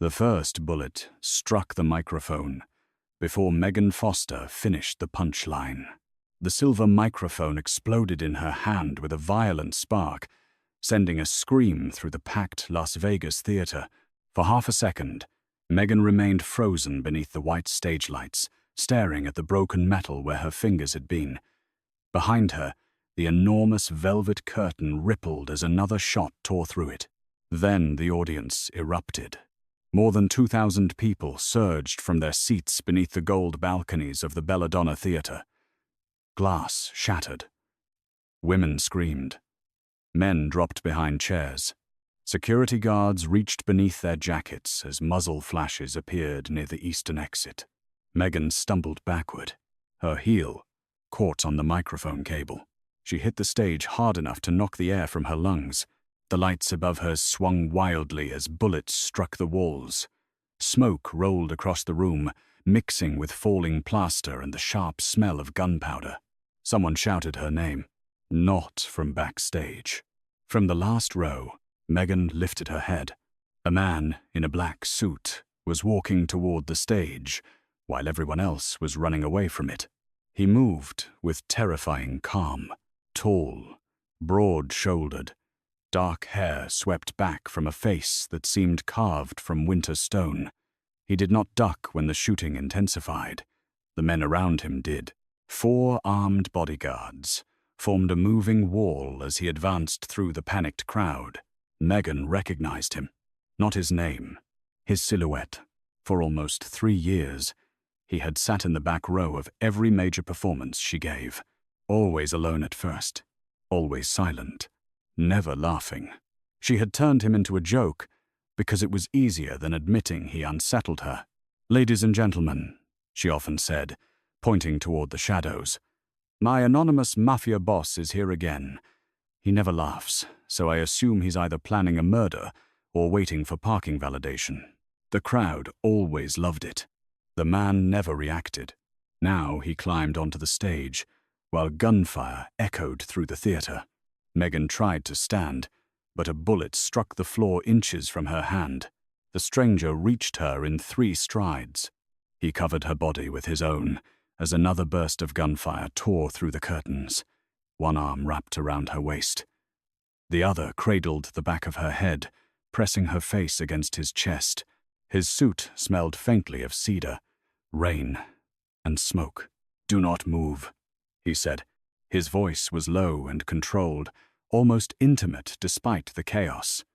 The first bullet struck the microphone before Megan Foster finished the punchline. The silver microphone exploded in her hand with a violent spark, sending a scream through the packed Las Vegas theater. For half a second, Megan remained frozen beneath the white stage lights, staring at the broken metal where her fingers had been. Behind her, the enormous velvet curtain rippled as another shot tore through it. Then the audience erupted. More than 2,000 people surged from their seats beneath the gold balconies of the Belladonna Theater. Glass shattered. Women screamed. Men dropped behind chairs. Security guards reached beneath their jackets as muzzle flashes appeared near the eastern exit. Megan stumbled backward. Her heel caught on the microphone cable. She hit the stage hard enough to knock the air from her lungs. The lights above her swung wildly as bullets struck the walls. Smoke rolled across the room, mixing with falling plaster and the sharp smell of gunpowder. Someone shouted her name. Not from backstage. From the last row, Megan lifted her head. A man in a black suit was walking toward the stage, while everyone else was running away from it. He moved with terrifying calm. Tall, broad-shouldered, dark hair swept back from a face that seemed carved from winter stone. He did not duck when the shooting intensified. The men around him did. 4 armed bodyguards formed a moving wall as he advanced through the panicked crowd. Megan recognized him. Not his name, his silhouette. For almost 3 years, he had sat in the back row of every major performance she gave. Always alone at first, always silent, never laughing. She had turned him into a joke because it was easier than admitting he unsettled her. "Ladies and gentlemen," she often said, pointing toward the shadows, "my anonymous Mafia Boss is here again. He never laughs, so I assume he's either planning a murder or waiting for parking validation." The crowd always loved it. The man never reacted. Now he climbed onto the stage, while gunfire echoed through the theater. Megan tried to stand, but a bullet struck the floor inches from her hand. The stranger reached her in 3 strides. He covered her body with his own as another burst of gunfire tore through the curtains. One arm wrapped around her waist. The other cradled the back of her head, pressing her face against his chest. His suit smelled faintly of cedar, rain, and smoke. "Do not move," he said. His voice was low and controlled, almost intimate despite the chaos.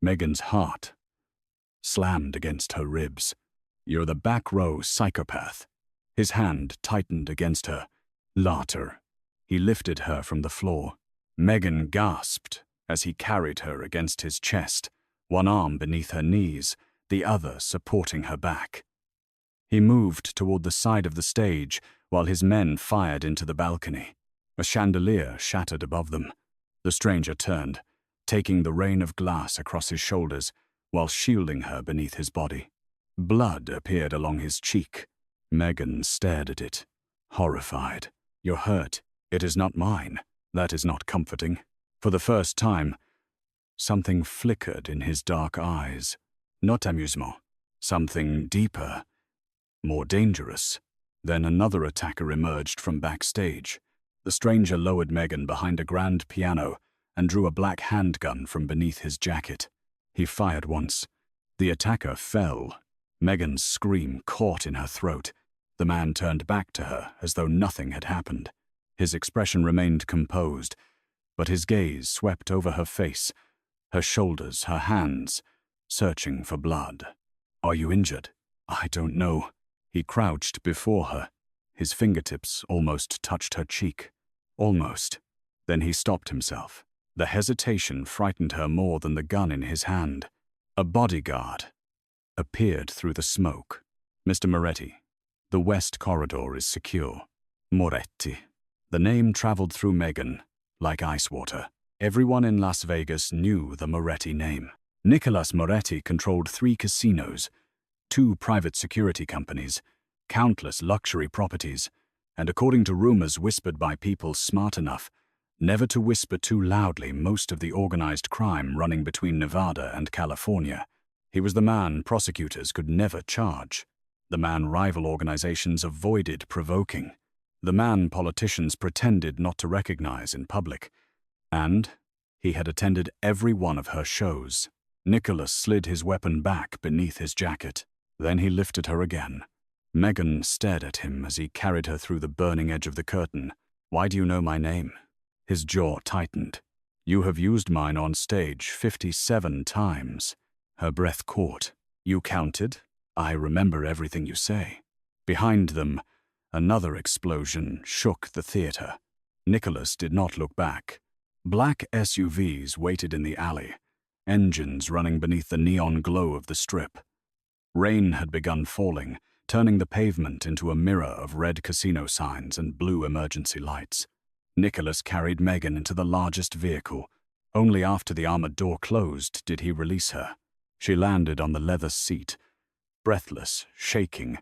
Megan's heart slammed against her ribs. "You're the back row psychopath." His hand tightened against her. "Laughter." He lifted her from the floor. Megan gasped as he carried her against his chest, one arm beneath her knees, the other supporting her back. He moved toward the side of the stage while his men fired into the balcony. A chandelier shattered above them. The stranger turned, taking the rain of glass across his shoulders while shielding her beneath his body. Blood appeared along his cheek. Megan stared at it, horrified. "You're hurt. It is not mine." That is not comforting. For the first time, something flickered in his dark eyes. Not amusement. Something deeper, more dangerous. Then another attacker emerged from backstage. The stranger lowered Megan behind a grand piano and drew a black handgun from beneath his jacket. He fired once. The attacker fell. Megan's scream caught in her throat. The man turned back to her as though nothing had happened. His expression remained composed, but his gaze swept over her face, her shoulders, her hands, searching for blood. "Are you injured?" "I don't know." He crouched before her. His fingertips almost touched her cheek. Almost. Then he stopped himself. The hesitation frightened her more than the gun in his hand. A bodyguard appeared through the smoke. "Mr. Moretti, the west corridor is secure." Moretti. The name traveled through Megan like ice water. Everyone in Las Vegas knew the Moretti name. Nicolas Moretti controlled 3 casinos, 2 private security companies, countless luxury properties, and according to rumors whispered by people smart enough never to whisper too loudly, most of the organized crime running between Nevada and California. He was the man prosecutors could never charge, the man rival organizations avoided provoking, the man politicians pretended not to recognize in public. And he had attended every one of her shows. Nicholas slid his weapon back beneath his jacket. Then he lifted her again. Megan stared at him as he carried her through the burning edge of the curtain. "Why do you know my name?" His jaw tightened. "You have used mine on stage 57 times. Her breath caught. "You counted? I remember everything you say." Behind them, another explosion shook the theater. Nicholas did not look back. Black SUVs waited in the alley, engines running beneath the neon glow of the strip. Rain had begun falling, turning the pavement into a mirror of red casino signs and blue emergency lights. Nicholas carried Megan into the largest vehicle. Only after the armored door closed did he release her. She landed on the leather seat, breathless, shaking,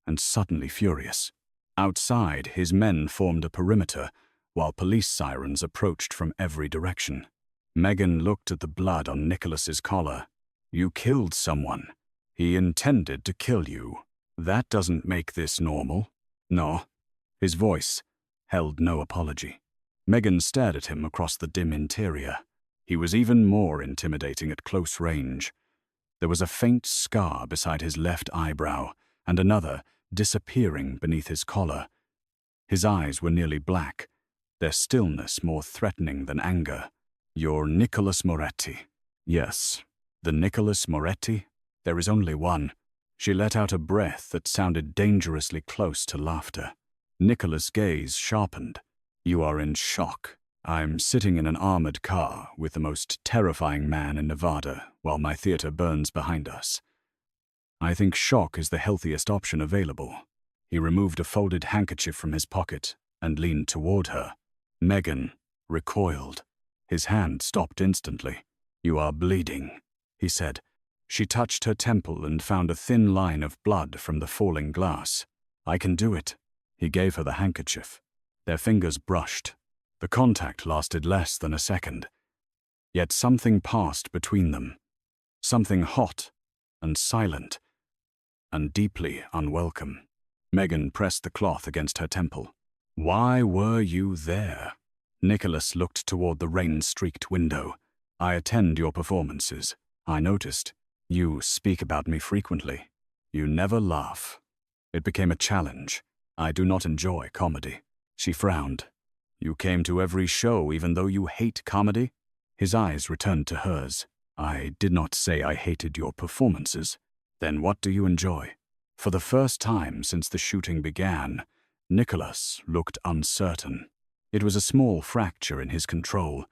and suddenly furious. Outside, his men formed a perimeter, while police sirens approached from every direction. Megan looked at the blood on Nicholas's collar. "You killed someone. He intended to kill you. That doesn't make this normal." "No." His voice held no apology. Megan stared at him across the dim interior. He was even more intimidating at close range. There was a faint scar beside his left eyebrow, and another disappearing beneath his collar. His eyes were nearly black, their stillness more threatening than anger. "You're Nicolas Moretti." "Yes." "The Nicolas Moretti? There is only one." She let out a breath that sounded dangerously close to laughter. Nicholas' gaze sharpened. "You are in shock. I'm sitting in an armored car with the most terrifying man in Nevada while my theater burns behind us. I think shock is the healthiest option available." He removed a folded handkerchief from his pocket and leaned toward her. Megan recoiled. His hand stopped instantly. "You are bleeding," he said. She touched her temple and found a thin line of blood from the falling glass. "I can do it." He gave her the handkerchief. Their fingers brushed. The contact lasted less than a second. Yet something passed between them. Something hot and silent and deeply unwelcome. Megan pressed the cloth against her temple. "Why were you there?" Nicholas looked toward the rain-streaked window. "I attend your performances. I noticed. You speak about me frequently. You never laugh." It became a challenge. "I do not enjoy comedy." She frowned. "You came to every show even though you hate comedy?" His eyes returned to hers. "I did not say I hated your performances." "Then what do you enjoy?" For the first time since the shooting began, Nicholas looked uncertain. It was a small fracture in his control,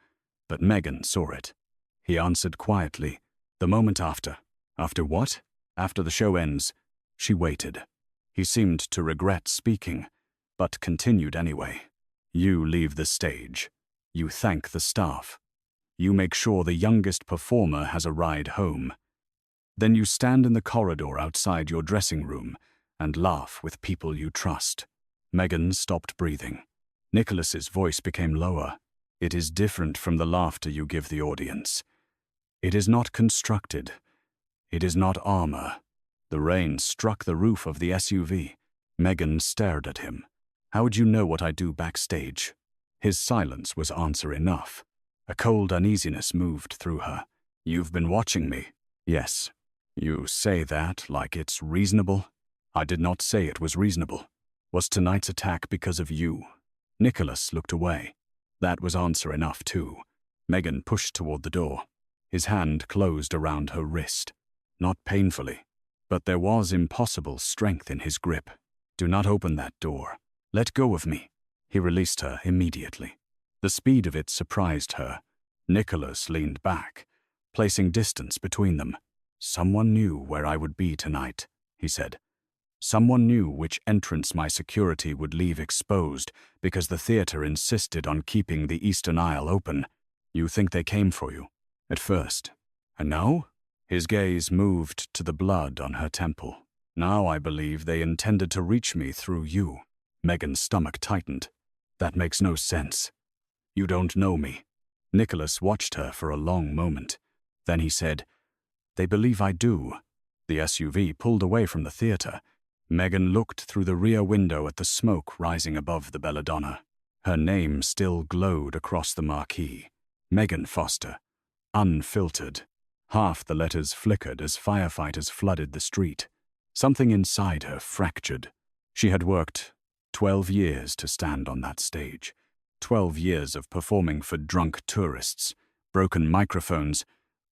but Megan saw it. He answered quietly, "The moment after." "After what?" "After the show ends." She waited. He seemed to regret speaking, but continued anyway. "You leave the stage. You thank the staff. You make sure the youngest performer has a ride home. Then you stand in the corridor outside your dressing room and laugh with people you trust." Megan stopped breathing. Nicholas's voice became lower. "It is different from the laughter you give the audience. It is not constructed. It is not armor." The rain struck the roof of the SUV. Megan stared at him. "How would you know what I do backstage?" His silence was answer enough. A cold uneasiness moved through her. "You've been watching me." "Yes." "You say that like it's reasonable?" "I did not say it was reasonable." "Was tonight's attack because of you?" Nicholas looked away. That was answer enough, too. Megan pushed toward the door. His hand closed around her wrist. Not painfully, but there was impossible strength in his grip. "Do not open that door. Let go of me." He released her immediately. The speed of it surprised her. Nicholas leaned back, placing distance between them. "Someone knew where I would be tonight," he said. "Someone knew which entrance my security would leave exposed because the theater insisted on keeping the eastern aisle open. You think they came for you?" "At first." "And now?" His gaze moved to the blood on her temple. "Now I believe they intended to reach me through you." Megan's stomach tightened. "That makes no sense." "You don't know me." Nicholas watched her for a long moment. Then he said, They believe I do. The SUV pulled away from the theater. Megan looked through the rear window at the smoke rising above the belladonna. Her name still glowed across the marquee. Megan Foster. Unfiltered. Half the letters flickered as firefighters flooded the street. Something inside her fractured. She had worked 12 years to stand on that stage. 12 years of performing for drunk tourists, broken microphones,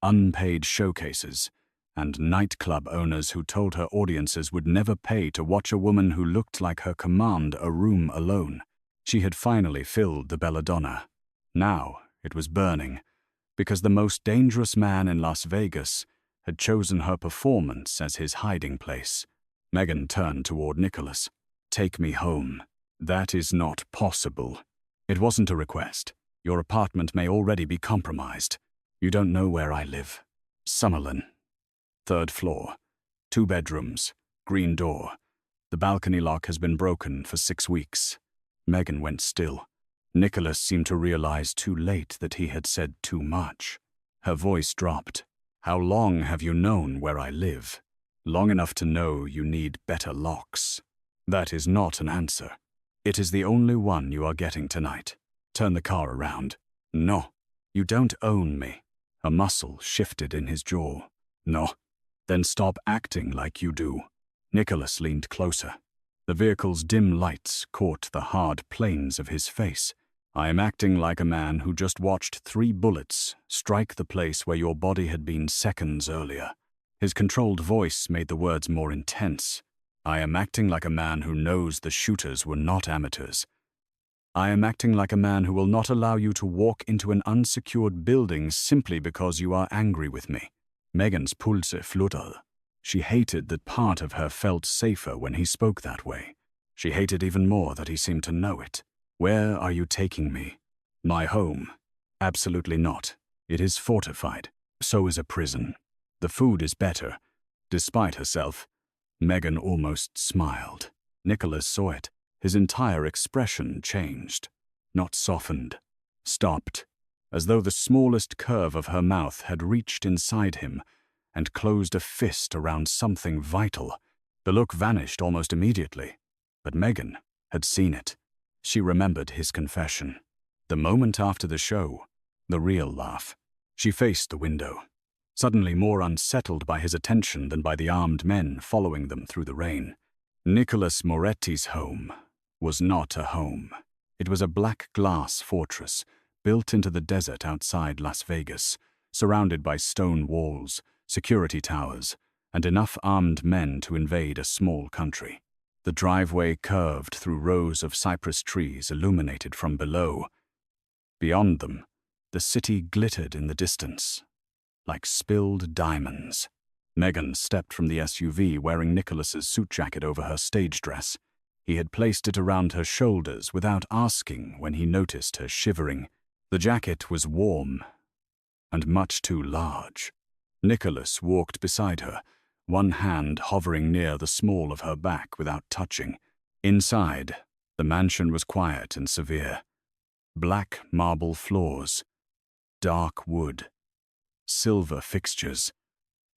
unpaid showcases, and nightclub owners who told her audiences would never pay to watch a woman who looked like her command a room alone. She had finally filled the belladonna. Now it was burning, because the most dangerous man in Las Vegas had chosen her performance as his hiding place. Megan turned toward Nicholas. "Take me home." "That is not possible." "It wasn't a request. Your apartment may already be compromised. You don't know where I live." "Summerlin. 3rd floor. 2 bedrooms. Green door. The balcony lock has been broken for 6 weeks." Megan went still. Nicholas seemed to realize too late that he had said too much. Her voice dropped. "How long have you known where I live?" "Long enough to know you need better locks." "That is not an answer. It is the only one you are getting tonight. Turn the car around." "No. You don't own me." A muscle shifted in his jaw. "No." "Then stop acting like you do." Nicholas leaned closer. The vehicle's dim lights caught the hard planes of his face. "I am acting like a man who just watched 3 bullets strike the place where your body had been seconds earlier." His controlled voice made the words more intense. "I am acting like a man who knows the shooters were not amateurs. I am acting like a man who will not allow you to walk into an unsecured building simply because you are angry with me." Megan's pulse fluttered. She hated that part of her felt safer when he spoke that way. She hated even more that he seemed to know it. "Where are you taking me?" "My home." "Absolutely not. It is fortified. So is a prison. The food is better." Despite herself, Megan almost smiled. Nicholas saw it. His entire expression changed. Not softened. Stopped. As though the smallest curve of her mouth had reached inside him and closed a fist around something vital. The look vanished almost immediately, but Megan had seen it. She remembered his confession. The moment after the show, the real laugh. She faced the window, suddenly more unsettled by his attention than by the armed men following them through the rain. Nicolas Moretti's home was not a home. It was a black glass fortress built into the desert outside Las Vegas, surrounded by stone walls, security towers, and enough armed men to invade a small country. The driveway curved through rows of cypress trees illuminated from below. Beyond them, the city glittered in the distance, like spilled diamonds. Megan stepped from the SUV wearing Nicholas's suit jacket over her stage dress. He had placed it around her shoulders without asking when he noticed her shivering. The jacket was warm and much too large. Nicholas walked beside her, one hand hovering near the small of her back without touching. Inside, the mansion was quiet and severe. Black marble floors, dark wood, silver fixtures,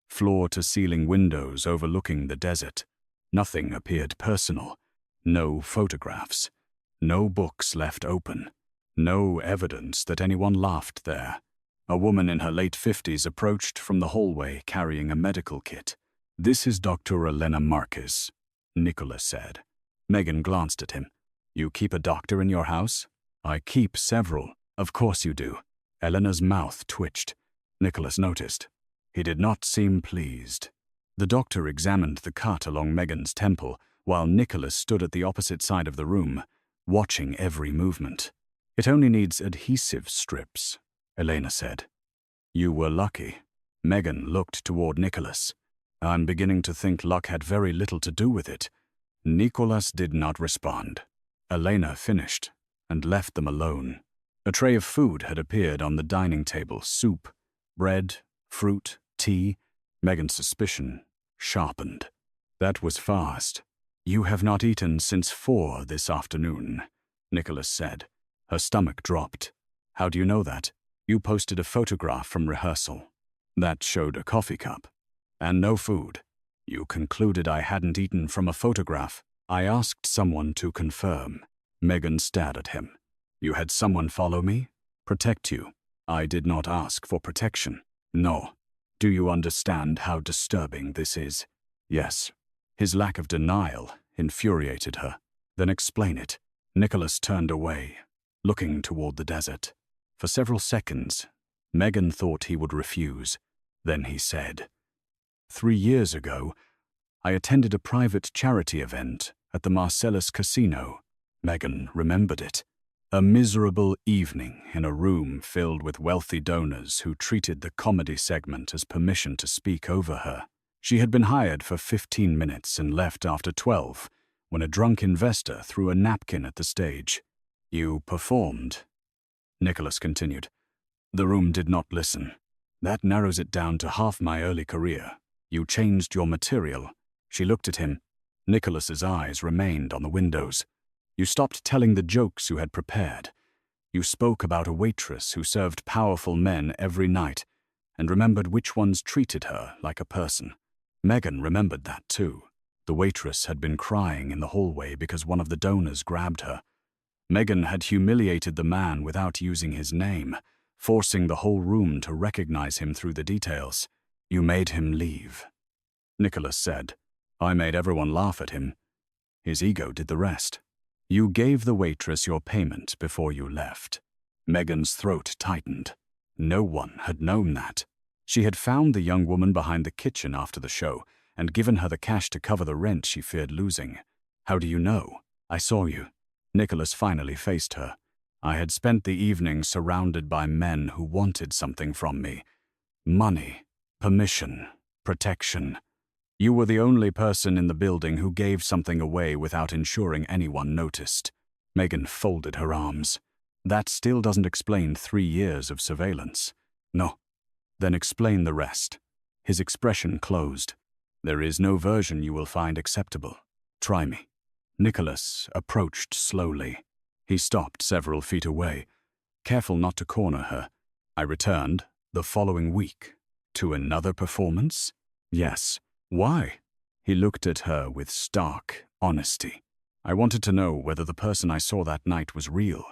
floor-to-ceiling windows overlooking the desert. Nothing appeared personal. No photographs. No books left open. No evidence that anyone laughed there. A woman in her late 50s approached from the hallway carrying a medical kit. "This is Dr. Elena Marquez," Nicholas said. Megan glanced at him. "You keep a doctor in your house?" "I keep several." "Of course you do." Elena's mouth twitched. Nicholas noticed. He did not seem pleased. The doctor examined the cut along Megan's temple, while Nicholas stood at the opposite side of the room, watching every movement. "It only needs adhesive strips," Elena said. "You were lucky." Megan looked toward Nicholas. "I'm beginning to think luck had very little to do with it." Nicholas did not respond. Elena finished and left them alone. A tray of food had appeared on the dining table: soup, bread, fruit, tea. Megan's suspicion sharpened. "That was fast." "You have not eaten since 4 this afternoon," Nicholas said. Her stomach dropped. "How do you know that?" "You posted a photograph from rehearsal." That showed a coffee cup. And no food. You concluded I hadn't eaten from a photograph. I asked someone to confirm. Megan stared at him. You had someone follow me? Protect you. I did not ask for protection. No. Do you understand how disturbing this is? Yes. His lack of denial infuriated her. Then explain it. Nicholas turned away, looking toward the desert. For several seconds, Megan thought he would refuse. Then he said, 3 years ago, I attended a private charity event at the Marcellus Casino. Megan remembered it. A miserable evening in a room filled with wealthy donors who treated the comedy segment as permission to speak over her. She had been hired for 15 minutes and left after 12 when a drunk investor threw a napkin at the stage. You performed. Nicholas continued. The room did not listen. That narrows it down to half my early career. You changed your material. She looked at him. Nicholas's eyes remained on the windows. You stopped telling the jokes you had prepared. You spoke about a waitress who served powerful men every night and remembered which ones treated her like a person. Megan remembered that too. The waitress had been crying in the hallway because one of the donors grabbed her. Megan had humiliated the man without using his name, forcing the whole room to recognize him through the details. You made him leave. Nicholas said, I made everyone laugh at him. His ego did the rest. You gave the waitress your payment before you left. Megan's throat tightened. No one had known that. She had found the young woman behind the kitchen after the show and given her the cash to cover the rent she feared losing. How do you know? I saw you. Nicholas finally faced her. I had spent the evening surrounded by men who wanted something from me. Money, permission, protection. You were the only person in the building who gave something away without ensuring anyone noticed. Megan folded her arms. That still doesn't explain 3 years of surveillance. No. Then explain the rest. His expression closed. There is no version you will find acceptable. Try me. Nicholas approached slowly. He stopped several feet away, careful not to corner her. I returned the following week. To another performance? Yes. Why? He looked at her with stark honesty. I wanted to know whether the person I saw that night was real.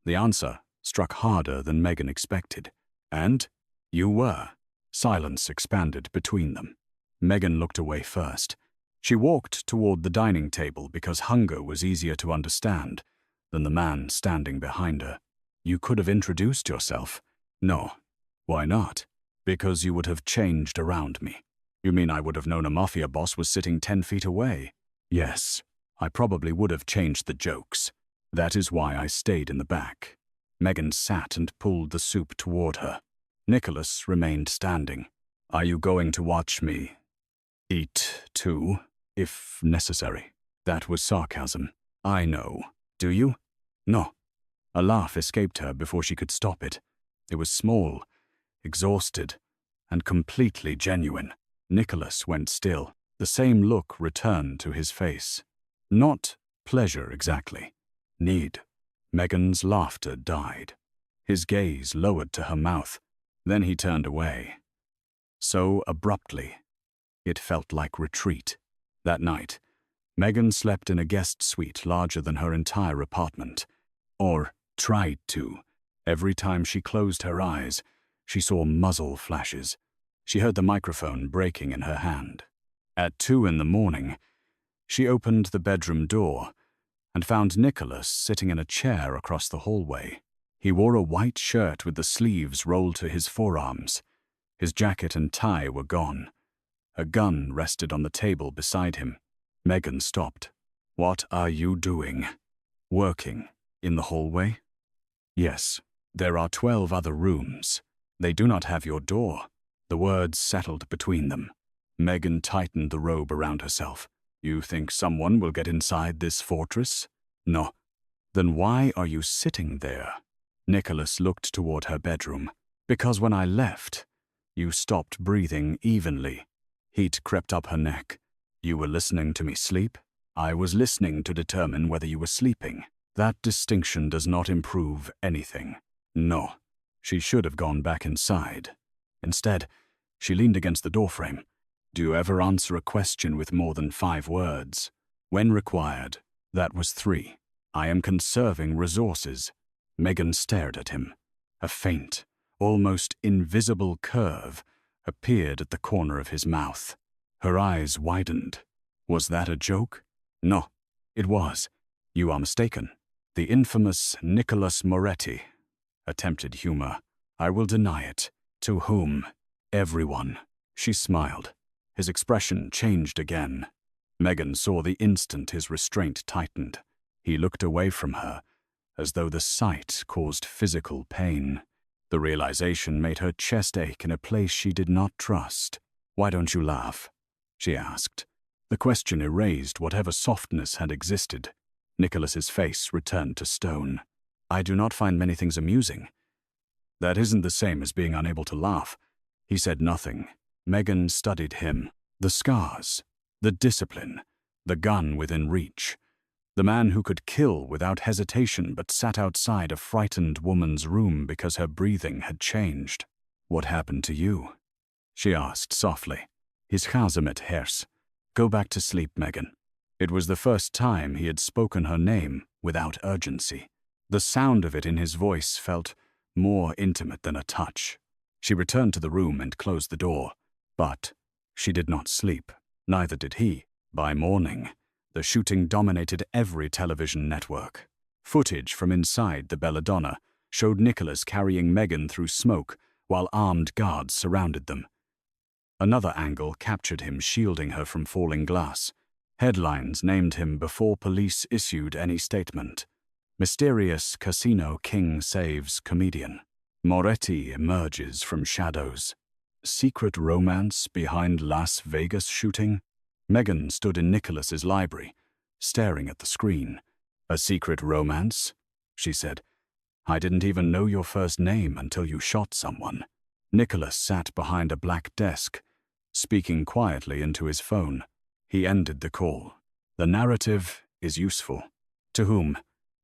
The answer struck harder than Megan expected. And you were. Silence expanded between them. Megan looked away first. She walked toward the dining table because hunger was easier to understand than the man standing behind her. You could have introduced yourself. No. Why not? Because you would have changed around me. You mean I would have known a mafia boss was sitting 10 feet away? Yes. I probably would have changed the jokes. That is why I stayed in the back. Megan sat and pulled the soup toward her. Nicholas remained standing. Are you going to watch me eat too, if necessary? That was sarcasm. I know. Do you? No. A laugh escaped her before she could stop it. It was small, exhausted, and completely genuine. Nicholas went still. The same look returned to his face. Not pleasure exactly. Need. Megan's laughter died. His gaze lowered to her mouth. Then he turned away. So abruptly, it felt like retreat. That night, Megan slept in a guest suite larger than her entire apartment. Or tried to. Every time she closed her eyes, she saw muzzle flashes. She heard the microphone breaking in her hand. At 2 a.m, she opened the bedroom door and found Nicholas sitting in a chair across the hallway. He wore a white shirt with the sleeves rolled to his forearms. His jacket and tie were gone. A gun rested on the table beside him. Megan stopped. What are you doing? Working. In the hallway? Yes. There are 12 other rooms. They do not have your door. The words settled between them. Megan tightened the robe around herself. You think someone will get inside this fortress? No. Then why are you sitting there? Nicholas looked toward her bedroom. Because when I left, you stopped breathing evenly. Heat crept up her neck. You were listening to me sleep? I was listening to determine whether you were sleeping. That distinction does not improve anything. No. She should have gone back inside. Instead, She leaned against the doorframe. Do you ever answer a question with more than 5 words? When required. That was 3. I am conserving resources. Megan stared at him. A faint, almost invisible curve appeared at the corner of his mouth. Her eyes widened. Was that a joke? No, it was. You are mistaken. The infamous Nicolas Moretti. Attempted humor. I will deny it. To whom? Everyone. She smiled. His expression changed again. Megan saw the instant his restraint tightened. He looked away from her, as though the sight caused physical pain. The realization made her chest ache in a place she did not trust. Why don't you laugh? She asked. The question erased whatever softness had existed. Nicholas's face returned to stone. I do not find many things amusing. That isn't the same as being unable to laugh. He said nothing. Megan studied him. The scars, the discipline, the gun within reach. The man who could kill without hesitation but sat outside a frightened woman's room because her breathing had changed. What happened to you? She asked softly. His Chazamet Hers. Go back to sleep, Megan. It was the first time he had spoken her name without urgency. The sound of it in his voice felt more intimate than a touch. She returned to the room and closed the door. But she did not sleep. Neither did he. By morning, the shooting dominated every television network. Footage from inside the Belladonna showed Nicholas carrying Megan through smoke while armed guards surrounded them. Another angle captured him shielding her from falling glass. Headlines named him before police issued any statement. Mysterious casino king saves comedian. Moretti emerges from shadows. Secret romance behind Las Vegas shooting? Megan stood in Nicholas's library, staring at the screen. A secret romance? She said. I didn't even know your first name until you shot someone. Nicholas sat behind a black desk, speaking quietly into his phone. He ended the call. The narrative is useful. To whom?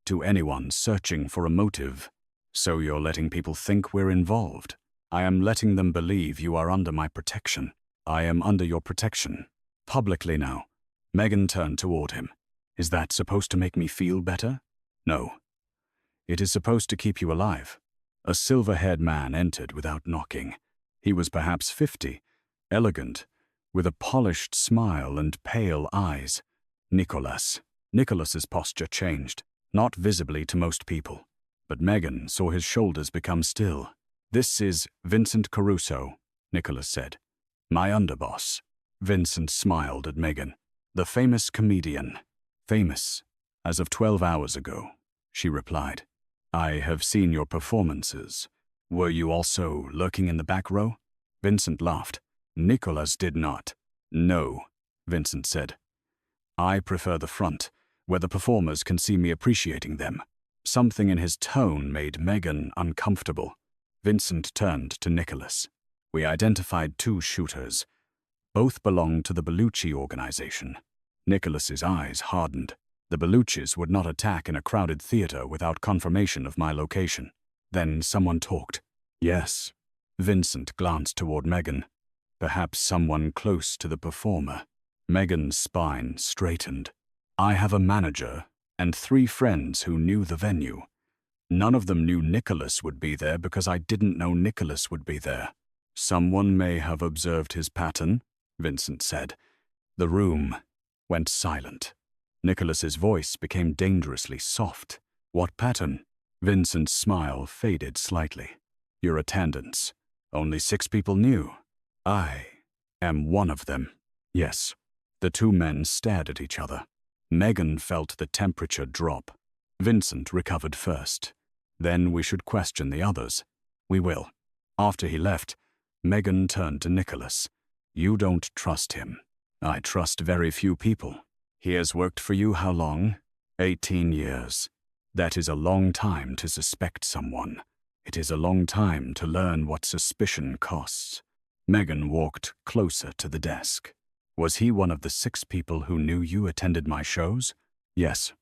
To anyone searching for a motive. So you're letting people think we're involved. I am letting them believe you are under my protection. I am under your protection. Publicly now. Megan turned toward him. Is that supposed to make me feel better? No. It is supposed to keep you alive. A silver-haired man entered without knocking. He was perhaps 50, elegant, with a polished smile and pale eyes. Nicholas. Nicholas's posture changed, not visibly to most people. But Megan saw his shoulders become still. This is Vincent Caruso, Nicholas said. My underboss. Vincent smiled at Megan. The famous comedian. Famous, as of 12 hours ago, she replied. I have seen your performances. Were you also lurking in the back row? Vincent laughed. Nicholas did not. No, Vincent said. I prefer the front, where the performers can see me appreciating them. Something in his tone made Megan uncomfortable. Vincent turned to Nicholas. We identified 2 shooters. Both belonged to the Bellucci organization. Nicholas's eyes hardened. The Belluccis would not attack in a crowded theater without confirmation of my location. Then someone talked. Yes. Vincent glanced toward Megan. Perhaps someone close to the performer. Megan's spine straightened. I have a manager and 3 friends who knew the venue. None of them knew Nicholas would be there because I didn't know Nicholas would be there. Someone may have observed his pattern, Vincent said. The room went silent. Nicholas's voice became dangerously soft. What pattern? Vincent's smile faded slightly. Your attendance. Only 6 people knew. I am one of them. Yes. The 2 men stared at each other. Megan felt the temperature drop. Vincent recovered first. Then we should question the others. We will. After he left, Megan turned to Nicholas. You don't trust him. I trust very few people. He has worked for you how long? 18 years. That is a long time to suspect someone. It is a long time to learn what suspicion costs. Megan walked closer to the desk. Was he one of the 6 people who knew you attended my shows? Yes.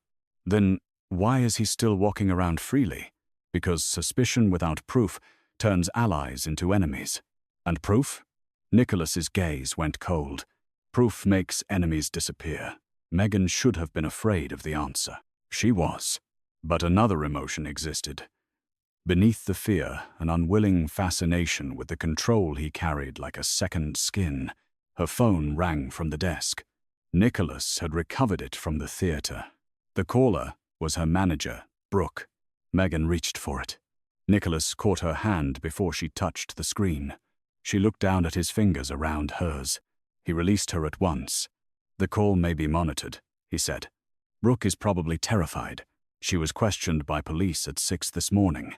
Then why is he still walking around freely? Because suspicion without proof turns allies into enemies. And proof? Nicholas's gaze went cold. Proof makes enemies disappear. Megan should have been afraid of the answer. She was. But another emotion existed. Beneath the fear, an unwilling fascination with the control he carried like a second skin. Her phone rang from the desk. Nicholas had recovered it from the theater. The caller was her manager, Brooke. Megan reached for it. Nicholas caught her hand before she touched the screen. She looked down at his fingers around hers. He released her at once. "The call may be monitored," he said. "Brooke is probably terrified. She was questioned by police at 6 this morning.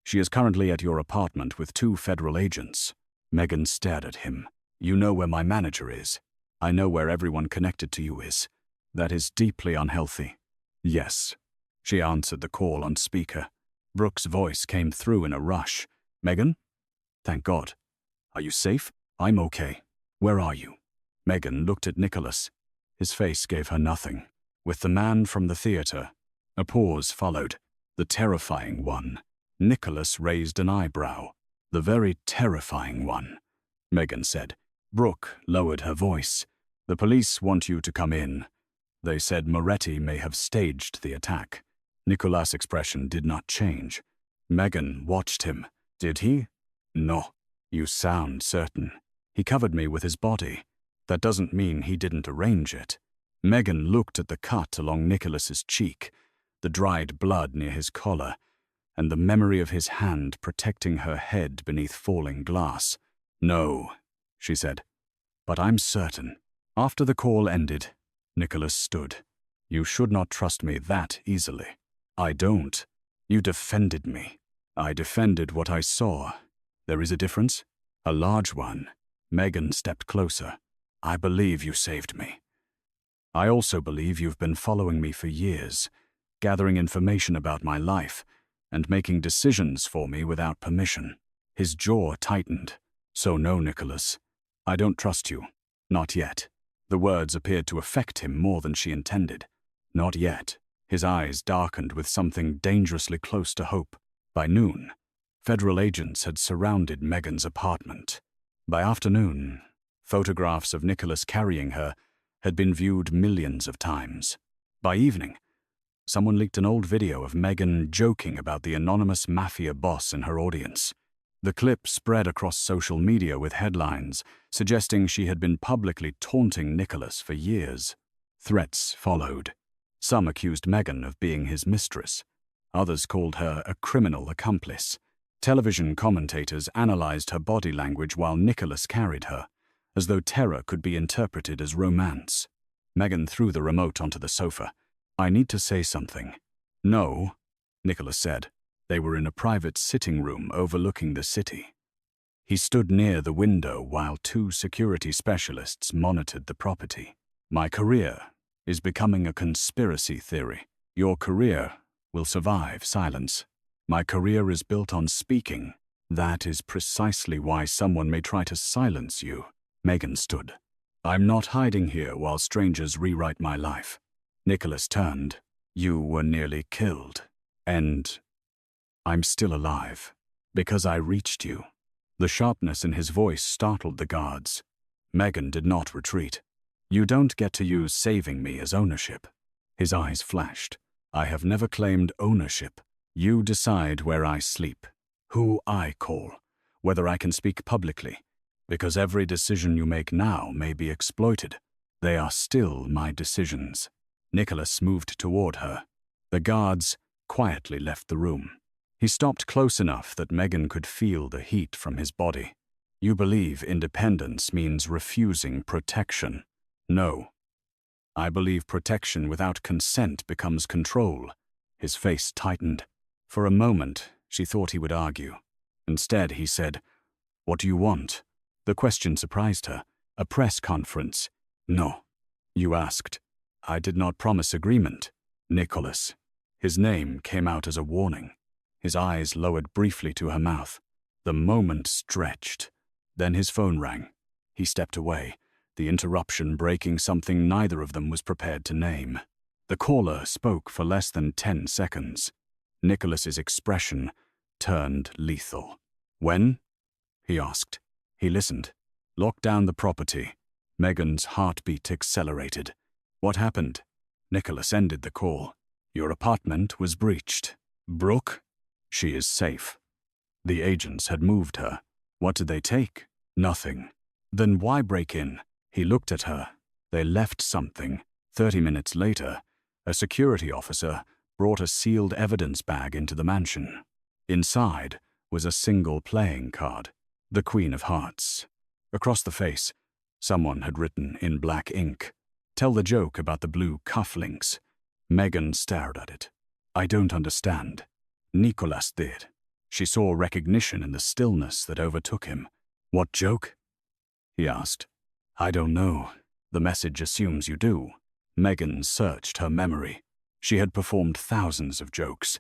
She is currently at your apartment with 2 federal agents." Megan stared at him. "You know where my manager is. I know where everyone connected to you is. That is deeply unhealthy." "Yes." She answered the call on speaker. Brooke's voice came through in a rush. "Megan? Thank God. Are you safe?" "I'm okay. Where are you?" Megan looked at Nicholas. His face gave her nothing. With the man from the theater, a pause followed. The terrifying one. Nicholas raised an eyebrow. "The very terrifying one," Megan said. Brooke lowered her voice. "The police want you to come in. They said Moretti may have staged the attack." Nicolas' expression did not change. Megan watched him. "Did he?" "No." "You sound certain. He covered me with his body. That doesn't mean he didn't arrange it." Megan looked at the cut along Nicholas's cheek, the dried blood near his collar, and the memory of his hand protecting her head beneath falling glass. "No," she said. "But I'm certain." After the call ended, Nicholas stood. "You should not trust me that easily." "I don't. You defended me." "I defended what I saw. There is a difference?" "A large one." Megan stepped closer. "I believe you saved me. I also believe you've been following me for years, gathering information about my life, and making decisions for me without permission." His jaw tightened. "So no, Nicholas. I don't trust you. Not yet." The words appeared to affect him more than she intended. "Not yet." His eyes darkened with something dangerously close to hope. By noon, federal agents had surrounded Megan's apartment. By afternoon, photographs of Nicholas carrying her had been viewed millions of times. By evening, someone leaked an old video of Megan joking about the anonymous Mafia Boss in her audience. The clip spread across social media with headlines suggesting she had been publicly taunting Nicholas for years. Threats followed. Some accused Megan of being his mistress. Others called her a criminal accomplice. Television commentators analyzed her body language while Nicholas carried her, as though terror could be interpreted as romance. Megan threw the remote onto the sofa. "I need to say something." "No," Nicholas said. They were in a private sitting room overlooking the city. He stood near the window while 2 security specialists monitored the property. "My career is becoming a conspiracy theory. Your career will survive silence. My career is built on speaking. That is precisely why someone may try to silence you." Megan stood. "I'm not hiding here while strangers rewrite my life." Nicholas turned. "You were nearly killed. And I'm still alive. Because I reached you." The sharpness in his voice startled the guards. Megan did not retreat. "You don't get to use saving me as ownership." His eyes flashed. "I have never claimed ownership. You decide where I sleep, who I call, whether I can speak publicly. Because every decision you make now may be exploited. They are still my decisions." Nicholas moved toward her. The guards quietly left the room. He stopped close enough that Megan could feel the heat from his body. "You believe independence means refusing protection." "No. I believe protection without consent becomes control." His face tightened. For a moment, she thought he would argue. Instead, he said, "What do you want?" The question surprised her. "A press conference." "No." "You asked." "I did not promise agreement." "Nicholas." His name came out as a warning. His eyes lowered briefly to her mouth. The moment stretched. Then his phone rang. He stepped away, the interruption breaking something neither of them was prepared to name. The caller spoke for less than 10 seconds. Nicholas's expression turned lethal. "When?" he asked. He listened. Lock down the property. Megan's heartbeat accelerated. What happened? Nicholas ended the call. Your apartment was breached. Brooke? She is safe. The agents had moved her. What did they take? Nothing. Then why break in? He looked at her. They left something. 30 minutes later, a security officer brought a sealed evidence bag into the mansion. Inside was a single playing card, the Queen of Hearts. Across the face, someone had written in black ink, "Tell the joke about the blue cufflinks." Megan stared at it. I don't understand. Nicolas did. She saw recognition in the stillness that overtook him. What joke? He asked. I don't know. The message assumes you do. Megan searched her memory. She had performed thousands of jokes.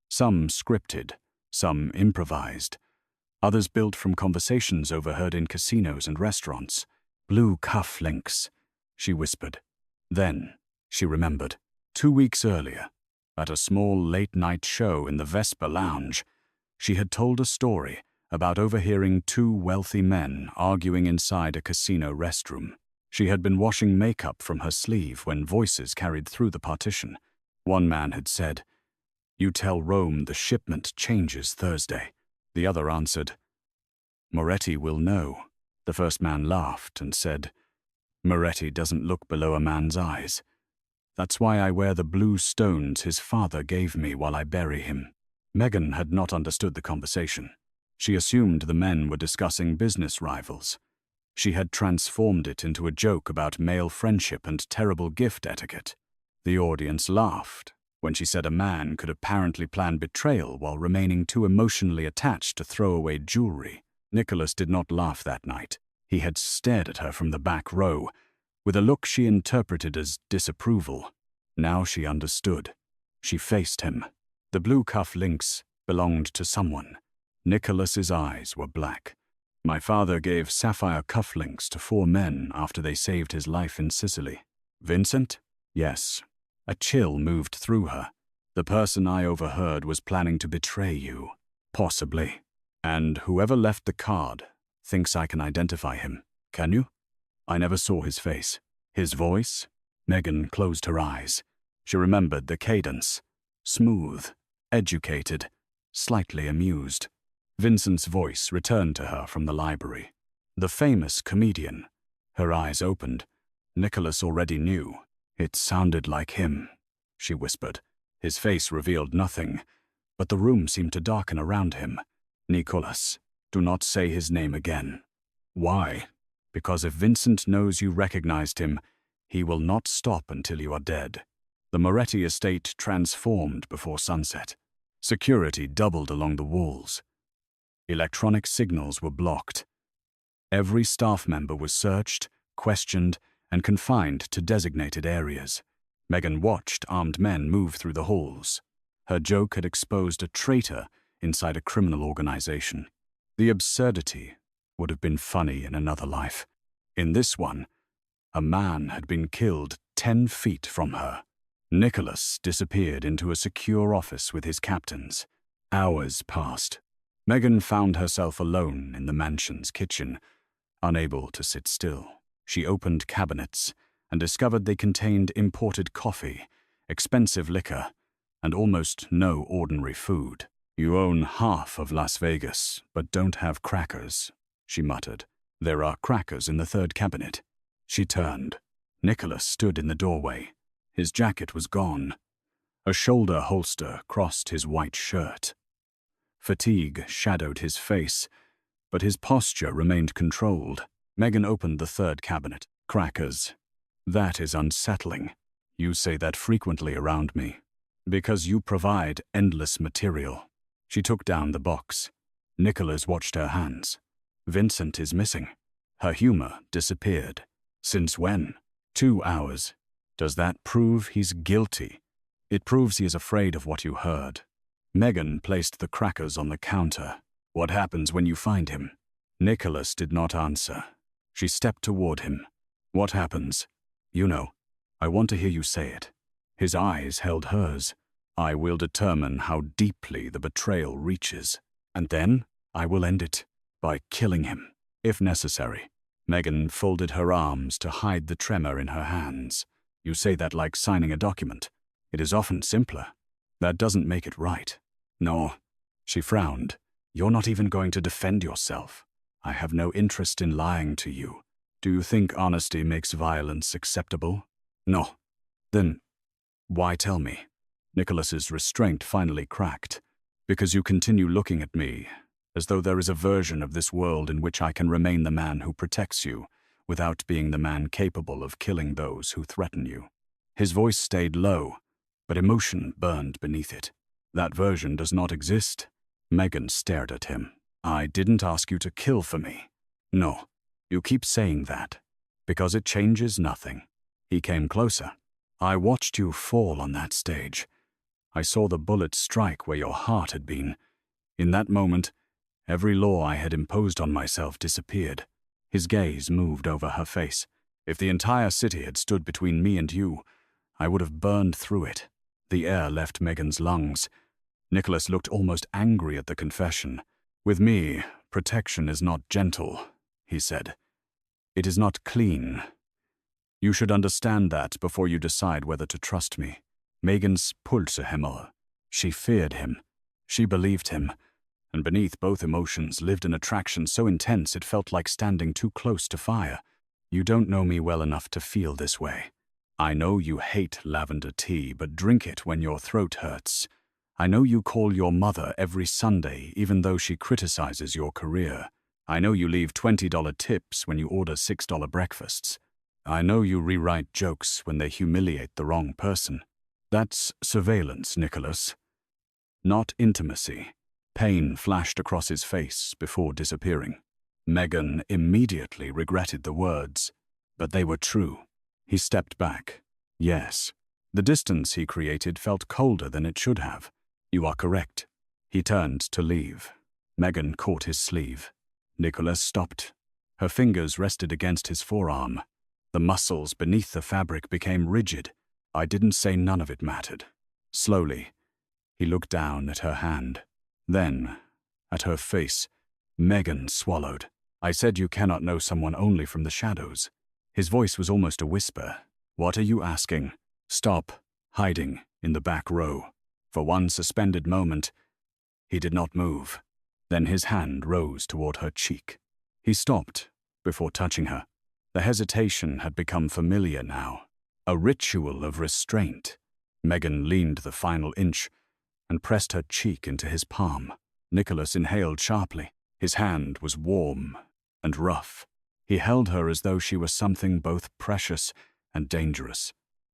Some scripted, some improvised. Others built from conversations overheard in casinos and restaurants. Blue cufflinks, she whispered. Then she remembered. 2 weeks earlier, at a small late-night show in the Vesper Lounge, she had told a story about overhearing 2 wealthy men arguing inside a casino restroom. She had been washing makeup from her sleeve when voices carried through the partition. One man had said, "You tell Rome the shipment changes Thursday." The other answered, "Moretti will know." The first man laughed and said, "Moretti doesn't look below a man's eyes. That's why I wear the blue stones his father gave me while I bury him." Megan had not understood the conversation. She assumed the men were discussing business rivals. She had transformed it into a joke about male friendship and terrible gift etiquette. The audience laughed when she said a man could apparently plan betrayal while remaining too emotionally attached to throw away jewelry. Nicholas did not laugh that night. He had stared at her from the back row, with a look she interpreted as disapproval. Now she understood. She faced him. The blue cuff links belonged to someone. Nicholas's eyes were black. My father gave sapphire cufflinks to 4 men after they saved his life in Sicily. Vincent? Yes. A chill moved through her. The person I overheard was planning to betray you. Possibly. And whoever left the card thinks I can identify him. Can you? I never saw his face. His voice? Megan closed her eyes. She remembered the cadence. Smooth, educated, slightly amused. Vincent's voice returned to her from the library. The famous comedian. Her eyes opened. Nicholas already knew. It sounded like him, she whispered. His face revealed nothing, but the room seemed to darken around him. Nicolas, do not say his name again. Why? Because if Vincent knows you recognized him, he will not stop until you are dead. The Moretti estate transformed before sunset. Security doubled along the walls. Electronic signals were blocked. Every staff member was searched, questioned, and confined to designated areas. Megan watched armed men move through the halls. Her joke had exposed a traitor inside a criminal organization. The absurdity would have been funny in another life. In this one, a man had been killed 10 feet from her. Nicholas disappeared into a secure office with his captains. Hours passed. Megan found herself alone in the mansion's kitchen, unable to sit still. She opened cabinets and discovered they contained imported coffee, expensive liquor, and almost no ordinary food. You own half of Las Vegas, but don't have crackers, she muttered. There are crackers in the 3rd cabinet. She turned. Nicholas stood in the doorway. His jacket was gone. A shoulder holster crossed his white shirt. Fatigue shadowed his face, but his posture remained controlled. Megan opened the 3rd cabinet. Crackers. That is unsettling. You say that frequently around me. Because you provide endless material. She took down the box. Nicholas watched her hands. Vincent is missing. Her humor disappeared. Since when? 2 hours. Does that prove he's guilty? It proves he is afraid of what you heard. Megan placed the crackers on the counter. What happens when you find him? Nicholas did not answer. She stepped toward him. What happens? You know. I want to hear you say it. His eyes held hers. I will determine how deeply the betrayal reaches. And then I will end it by killing him, if necessary. Megan folded her arms to hide the tremor in her hands. You say that like signing a document. It is often simpler. That doesn't make it right. No. She frowned. You're not even going to defend yourself. I have no interest in lying to you. Do you think honesty makes violence acceptable? No. Then, why tell me? Nicholas's restraint finally cracked. Because you continue looking at me, as though there is a version of this world in which I can remain the man who protects you, without being the man capable of killing those who threaten you. His voice stayed low, but emotion burned beneath it. That version does not exist. Megan stared at him. I didn't ask you to kill for me. No, you keep saying that, because it changes nothing. He came closer. I watched you fall on that stage. I saw the bullet strike where your heart had been. In that moment, every law I had imposed on myself disappeared. His gaze moved over her face. If the entire city had stood between me and you, I would have burned through it. The air left Megan's lungs. Nicholas looked almost angry at the confession. With me, protection is not gentle, he said. It is not clean. You should understand that before you decide whether to trust me. Megan's pulsehemmel. She feared him. She believed him. And beneath both emotions lived an attraction so intense it felt like standing too close to fire. You don't know me well enough to feel this way. I know you hate lavender tea, but drink it when your throat hurts. I know you call your mother every Sunday, even though she criticizes your career. I know you leave $20 tips when you order $6 breakfasts. I know you rewrite jokes when they humiliate the wrong person. That's surveillance, Nicholas. Not intimacy. Pain flashed across his face before disappearing. Megan immediately regretted the words, but they were true. He stepped back. Yes, the distance he created felt colder than it should have. You are correct. He turned to leave. Megan caught his sleeve. Nicholas stopped. Her fingers rested against his forearm. The muscles beneath the fabric became rigid. I didn't say none of it mattered. Slowly, he looked down at her hand. Then, at her face. Megan swallowed. I said you cannot know someone only from the shadows. His voice was almost a whisper. What are you asking? Stop hiding in the back row. For one suspended moment, he did not move. Then his hand rose toward her cheek. He stopped before touching her. The hesitation had become familiar now. A ritual of restraint. Megan leaned the final inch and pressed her cheek into his palm. Nicholas inhaled sharply. His hand was warm and rough. He held her as though she was something both precious and dangerous.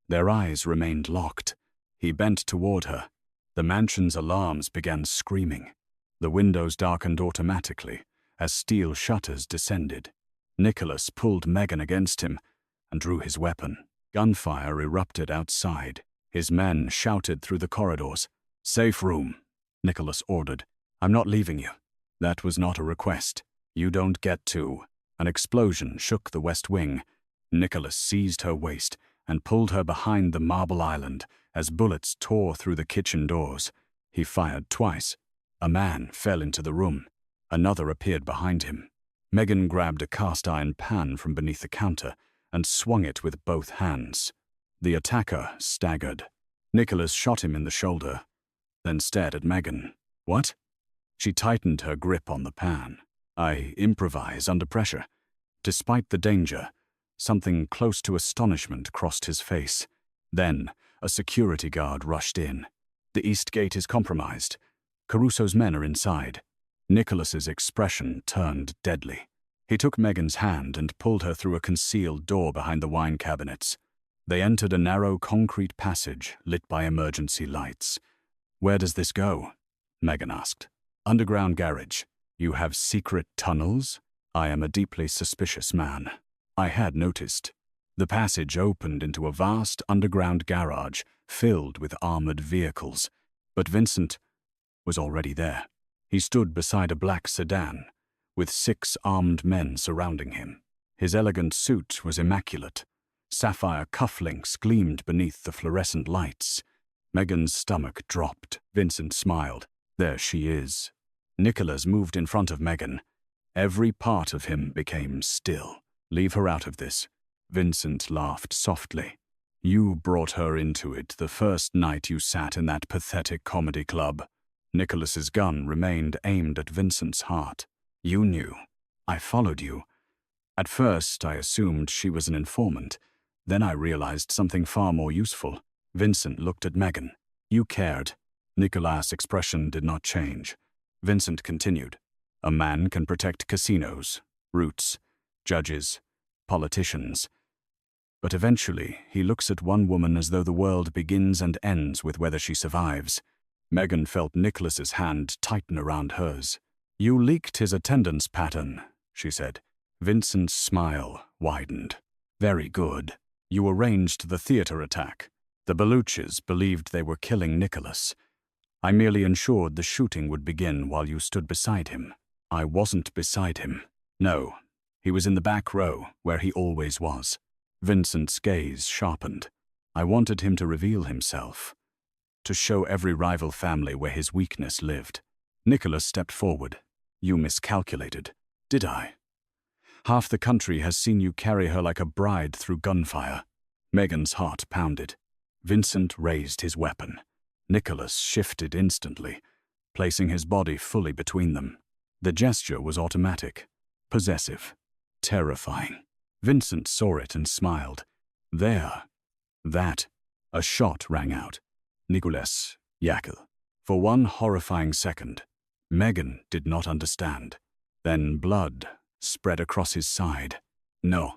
Their eyes remained locked. He bent toward her. The mansion's alarms began screaming. The windows darkened automatically as steel shutters descended. Nicholas pulled Megan against him and drew his weapon. Gunfire erupted outside. His men shouted through the corridors. Safe room, Nicholas ordered. I'm not leaving you. That was not a request. You don't get to. An explosion shook the West Wing. Nicholas seized her waist and pulled her behind the marble island as bullets tore through the kitchen doors. He fired twice. A man fell into the room. Another appeared behind him. Megan grabbed a cast-iron pan from beneath the counter and swung it with both hands. The attacker staggered. Nicholas shot him in the shoulder, then stared at Megan. What? She tightened her grip on the pan. I improvise under pressure. Despite the danger, something close to astonishment crossed his face. Then, a security guard rushed in. The east gate is compromised. Caruso's men are inside. Nicholas's expression turned deadly. He took Megan's hand and pulled her through a concealed door behind the wine cabinets. They entered a narrow concrete passage lit by emergency lights. Where does this go? Megan asked. Underground garage. You have secret tunnels? I am a deeply suspicious man. I had noticed. The passage opened into a vast underground garage filled with armored vehicles. But Vincent was already there. He stood beside a black sedan, with 6 armed men surrounding him. His elegant suit was immaculate. Sapphire cufflinks gleamed beneath the fluorescent lights. Megan's stomach dropped. Vincent smiled. There she is. Nicholas moved in front of Megan. Every part of him became still. Leave her out of this. Vincent laughed softly. You brought her into it the first night you sat in that pathetic comedy club. Nicholas's gun remained aimed at Vincent's heart. You knew. I followed you. At first, I assumed she was an informant. Then I realized something far more useful. Vincent looked at Megan. You cared. Nicolas' expression did not change. Vincent continued. A man can protect casinos, routes, judges, politicians. But eventually, he looks at one woman as though the world begins and ends with whether she survives. Megan felt Nicholas's hand tighten around hers. You leaked his attendance pattern, she said. Vincent's smile widened. Very good. You arranged the theater attack. The Belluches believed they were killing Nicholas. I merely ensured the shooting would begin while you stood beside him. I wasn't beside him. No, he was in the back row, where he always was. Vincent's gaze sharpened. I wanted him to reveal himself, to show every rival family where his weakness lived. Nicholas stepped forward. You miscalculated. Did I? Half the country has seen you carry her like a bride through gunfire. Megan's heart pounded. Vincent raised his weapon. Nicholas shifted instantly, placing his body fully between them. The gesture was automatic, possessive, terrifying. Vincent saw it and smiled. There. That. A shot rang out. Nicolas, Yakel. For one horrifying second, Megan did not understand. Then blood spread across his side. No.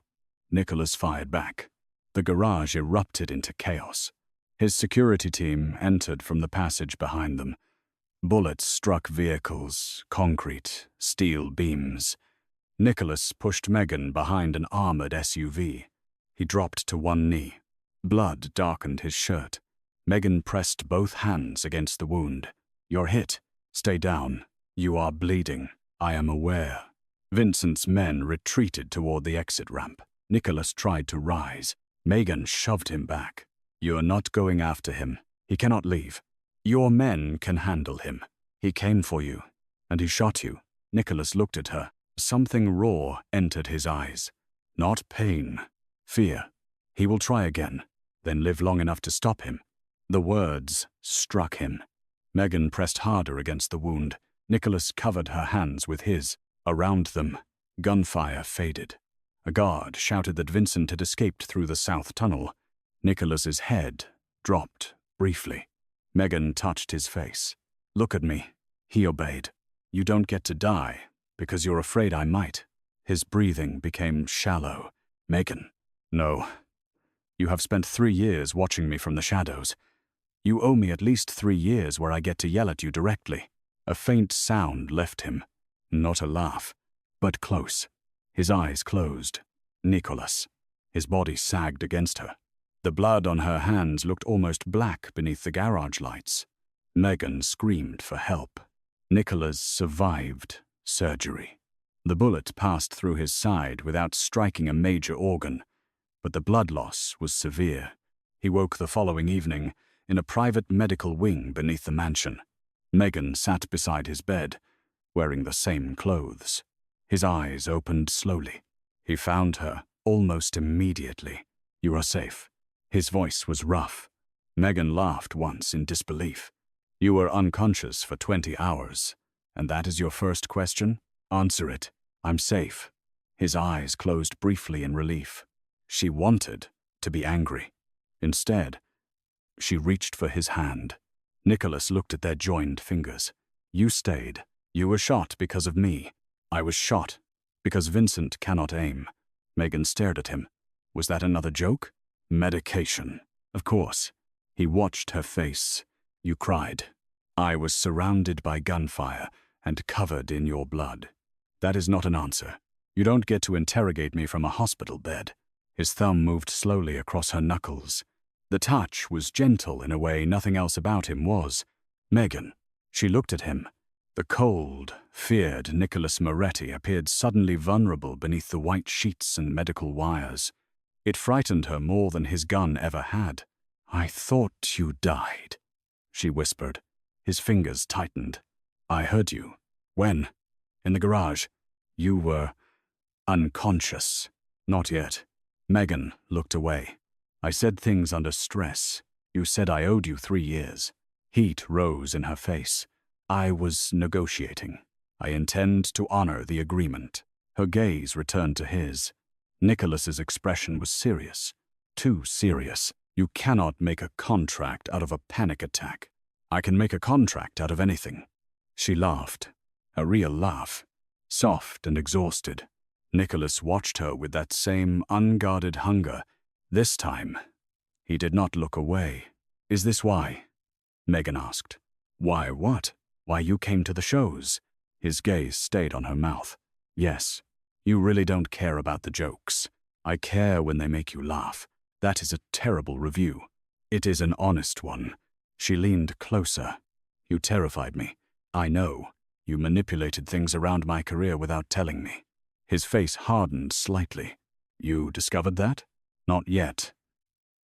Nicholas fired back. The garage erupted into chaos. His security team entered from the passage behind them. Bullets struck vehicles, concrete, steel beams. Nicholas pushed Megan behind an armored SUV. He dropped to one knee. Blood darkened his shirt. Megan pressed both hands against the wound. You're hit. Stay down. You are bleeding. I am aware. Vincent's men retreated toward the exit ramp. Nicholas tried to rise. Megan shoved him back. You're not going after him. He cannot leave. Your men can handle him. He came for you, and he shot you. Nicholas looked at her. Something raw entered his eyes. Not pain. Fear. He will try again, then live long enough to stop him. The words struck him. Megan pressed harder against the wound. Nicholas covered her hands with his. Around them, gunfire faded. A guard shouted that Vincent had escaped through the south tunnel. Nicholas's head dropped briefly. Megan touched his face. Look at me. He obeyed. You don't get to die, because you're afraid I might. His breathing became shallow. Megan. No. You have spent 3 years watching me from the shadows. You owe me at least 3 years where I get to yell at you directly. A faint sound left him. Not a laugh, but close. His eyes closed. Nicholas. His body sagged against her. The blood on her hands looked almost black beneath the garage lights. Megan screamed for help. Nicholas survived surgery. The bullet passed through his side without striking a major organ, but the blood loss was severe. He woke the following evening in a private medical wing beneath the mansion. Megan sat beside his bed, wearing the same clothes. His eyes opened slowly. He found her almost immediately. You are safe. His voice was rough. Megan laughed once in disbelief. You were unconscious for 20 hours, and that is your first question? Answer it. I'm safe. His eyes closed briefly in relief. She wanted to be angry. Instead, she reached for his hand. Nicholas looked at their joined fingers. You stayed. You were shot because of me. I was shot because Vincent cannot aim. Megan stared at him. Was that another joke? Medication. Of course. He watched her face. You cried. I was surrounded by gunfire and covered in your blood. That is not an answer. You don't get to interrogate me from a hospital bed. His thumb moved slowly across her knuckles. The touch was gentle in a way nothing else about him was. Megan. She looked at him. The cold, feared Nicolas Moretti appeared suddenly vulnerable beneath the white sheets and medical wires. It frightened her more than his gun ever had. I thought you died, she whispered. His fingers tightened. I heard you. When? In the garage. You were unconscious. Not yet. Megan looked away. I said things under stress. You said I owed you 3 years. Heat rose in her face. I was negotiating. I intend to honor the agreement. Her gaze returned to his. Nicholas's expression was serious. Too serious. You cannot make a contract out of a panic attack. I can make a contract out of anything. She laughed. A real laugh. Soft and exhausted. Nicholas watched her with that same unguarded hunger. This time, he did not look away. Is this why? Megan asked. Why what? Why you came to the shows? His gaze stayed on her mouth. Yes. You really don't care about the jokes. I care when they make you laugh. That is a terrible review. It is an honest one. She leaned closer. You terrified me. I know. You manipulated things around my career without telling me. His face hardened slightly. You discovered that? Not yet.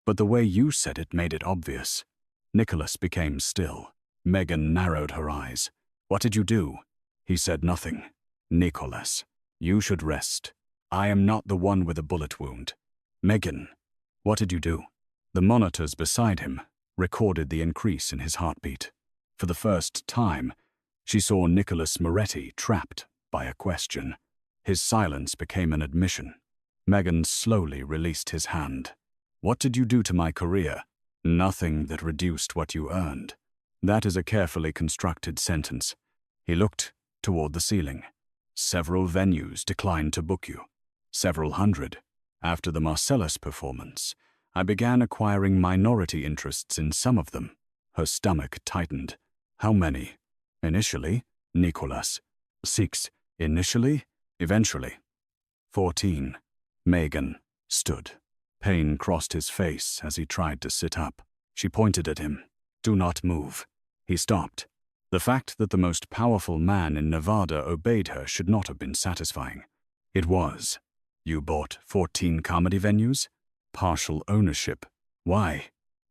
But the way you said it made it obvious. Nicholas became still. Megan narrowed her eyes. What did you do? He said nothing. Nicholas, you should rest. I am not the one with a bullet wound. Megan, what did you do? The monitors beside him recorded the increase in his heartbeat. For the first time, she saw Nicolas Moretti trapped by a question. His silence became an admission. Megan slowly released his hand. What did you do to my career? Nothing that reduced what you earned. That is a carefully constructed sentence. He looked toward the ceiling. Several venues declined to book you. Several hundred. After the Marcellus performance, I began acquiring minority interests in some of them. Her stomach tightened. How many? Initially, Nicholas. 6. Initially? Eventually. 14. Megan stood. Pain crossed his face as he tried to sit up. She pointed at him. Do not move. He stopped. The fact that the most powerful man in Nevada obeyed her should not have been satisfying. It was. You bought 14 comedy venues? Partial ownership. Why?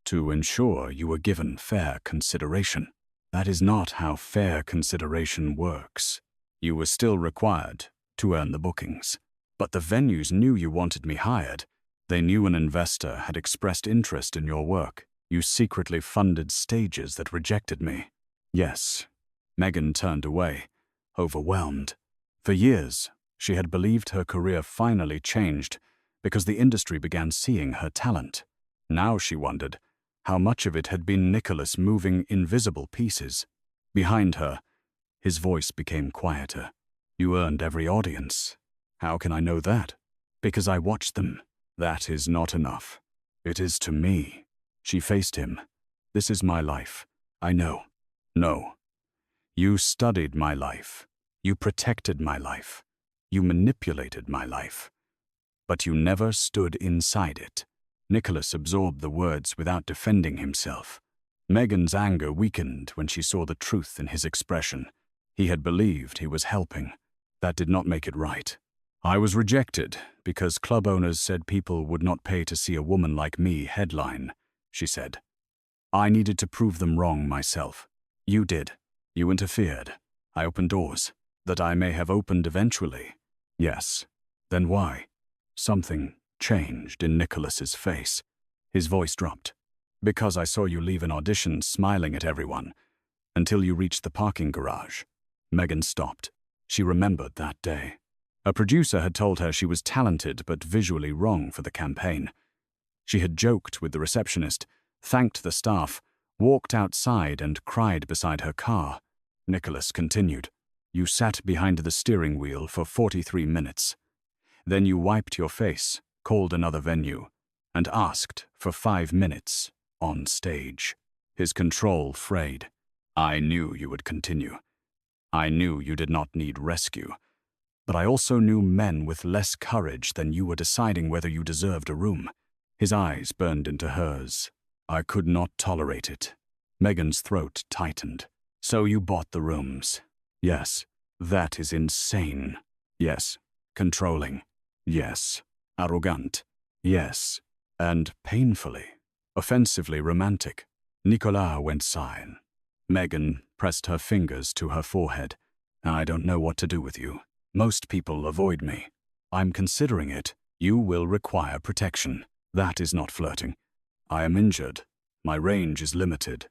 To ensure you were given fair consideration. That is not how fair consideration works. You were still required to earn the bookings. But the venues knew you wanted me hired. They knew an investor had expressed interest in your work. You secretly funded stages that rejected me. Yes. Megan turned away, overwhelmed. For years, she had believed her career finally changed because the industry began seeing her talent. Now she wondered how much of it had been Nicholas moving invisible pieces. Behind her, his voice became quieter. You earned every audience. How can I know that? Because I watched them. That is not enough. It is to me. She faced him. This is my life. I know. No. You studied my life. You protected my life. You manipulated my life. But you never stood inside it. Nicholas absorbed the words without defending himself. Megan's anger weakened when she saw the truth in his expression. He had believed he was helping. That did not make it right. I was rejected because club owners said people would not pay to see a woman like me headline, she said. I needed to prove them wrong myself. You did. You interfered. I opened doors that I may have opened eventually. Yes. Then why? Something changed in Nicholas's face. His voice dropped. Because I saw you leave an audition smiling at everyone until you reached the parking garage. Megan stopped. She remembered that day. A producer had told her she was talented but visually wrong for the campaign. She had joked with the receptionist, thanked the staff, walked outside and cried beside her car. Nicholas continued. You sat behind the steering wheel for 43 minutes. Then you wiped your face, called another venue, and asked for 5 minutes on stage. His control frayed. I knew you would continue. I knew you did not need rescue. But I also knew men with less courage than you were deciding whether you deserved a room. His eyes burned into hers. I could not tolerate it. Megan's throat tightened. So you bought the rooms. Yes. That is insane. Yes. Controlling. Yes. Arrogant. Yes. And painfully, offensively romantic. Nicolas went silent. Megan pressed her fingers to her forehead. I don't know what to do with you. Most people avoid me. I'm considering it. You will require protection. That is not flirting. I am injured. My range is limited.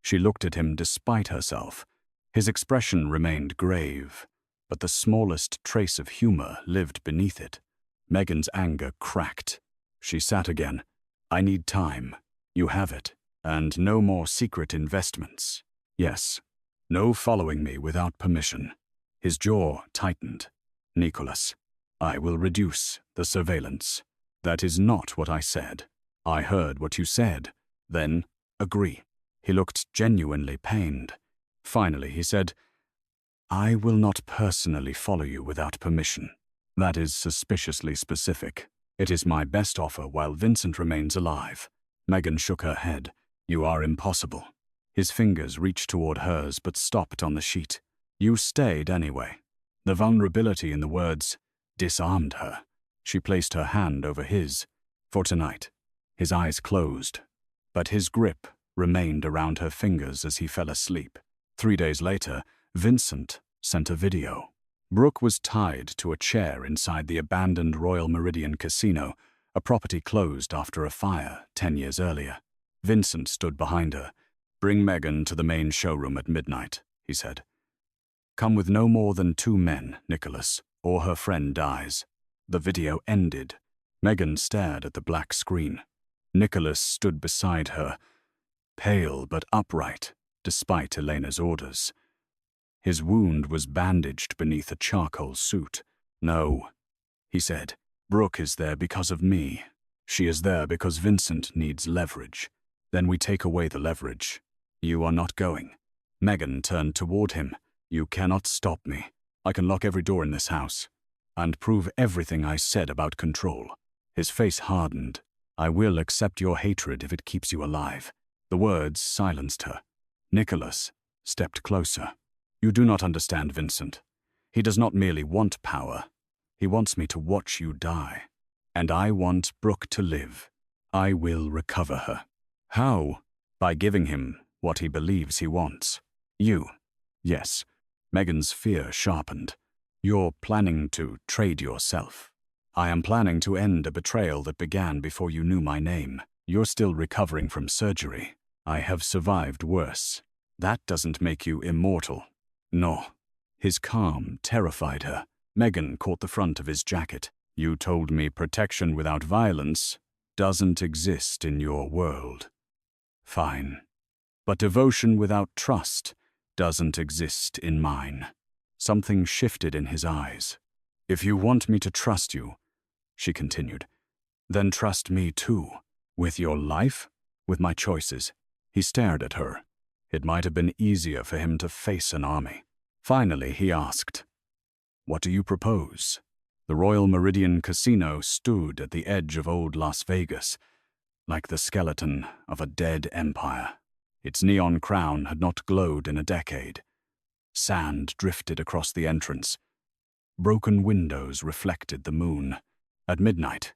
She looked at him despite herself. His expression remained grave, but the smallest trace of humor lived beneath it. Megan's anger cracked. She sat again. I need time. You have it. And no more secret investments. Yes. No following me without permission. His jaw tightened. Nicolas, I will reduce the surveillance. That is not what I said. I heard what you said. Then, agree. He looked genuinely pained. Finally, he said, I will not personally follow you without permission. That is suspiciously specific. It is my best offer while Vincent remains alive. Megan shook her head. You are impossible. His fingers reached toward hers but stopped on the sheet. You stayed anyway. The vulnerability in the words disarmed her. She placed her hand over his. For tonight. His eyes closed, but his grip remained around her fingers as he fell asleep. 3 days later, Vincent sent a video. Brooke was tied to a chair inside the abandoned Royal Meridian Casino, a property closed after a fire 10 years earlier. Vincent stood behind her. Bring Megan to the main showroom at midnight, he said. Come with no more than 2 men, Nicolas, or her friend dies. The video ended. Megan stared at the black screen. Nicolas stood beside her, pale but upright, despite Elena's orders. His wound was bandaged beneath a charcoal suit. No, he said. Brooke is there because of me. She is there because Vincent needs leverage. Then we take away the leverage. You are not going. Megan turned toward him. You cannot stop me. I can lock every door in this house and prove everything I said about control. His face hardened. I will accept your hatred if it keeps you alive. The words silenced her. Nicolas stepped closer. You do not understand Vincent. He does not merely want power. He wants me to watch you die. And I want Brooke to live. I will recover her. How? By giving him what he believes he wants. You. Yes. Megan's fear sharpened. You're planning to trade yourself. I am planning to end a betrayal that began before you knew my name. You're still recovering from surgery. I have survived worse. That doesn't make you immortal. No. His calm terrified her. Megan caught the front of his jacket. You told me protection without violence doesn't exist in your world. Fine. But devotion without trust doesn't exist in mine. Something shifted in his eyes. If you want me to trust you, she continued, then trust me too. With your life? With my choices. He stared at her. It might have been easier for him to face an army. Finally, he asked, what do you propose? The Royal Meridian Casino stood at the edge of old Las Vegas, like the skeleton of a dead empire. Its neon crown had not glowed in a decade. Sand drifted across the entrance. Broken windows reflected the moon. At midnight,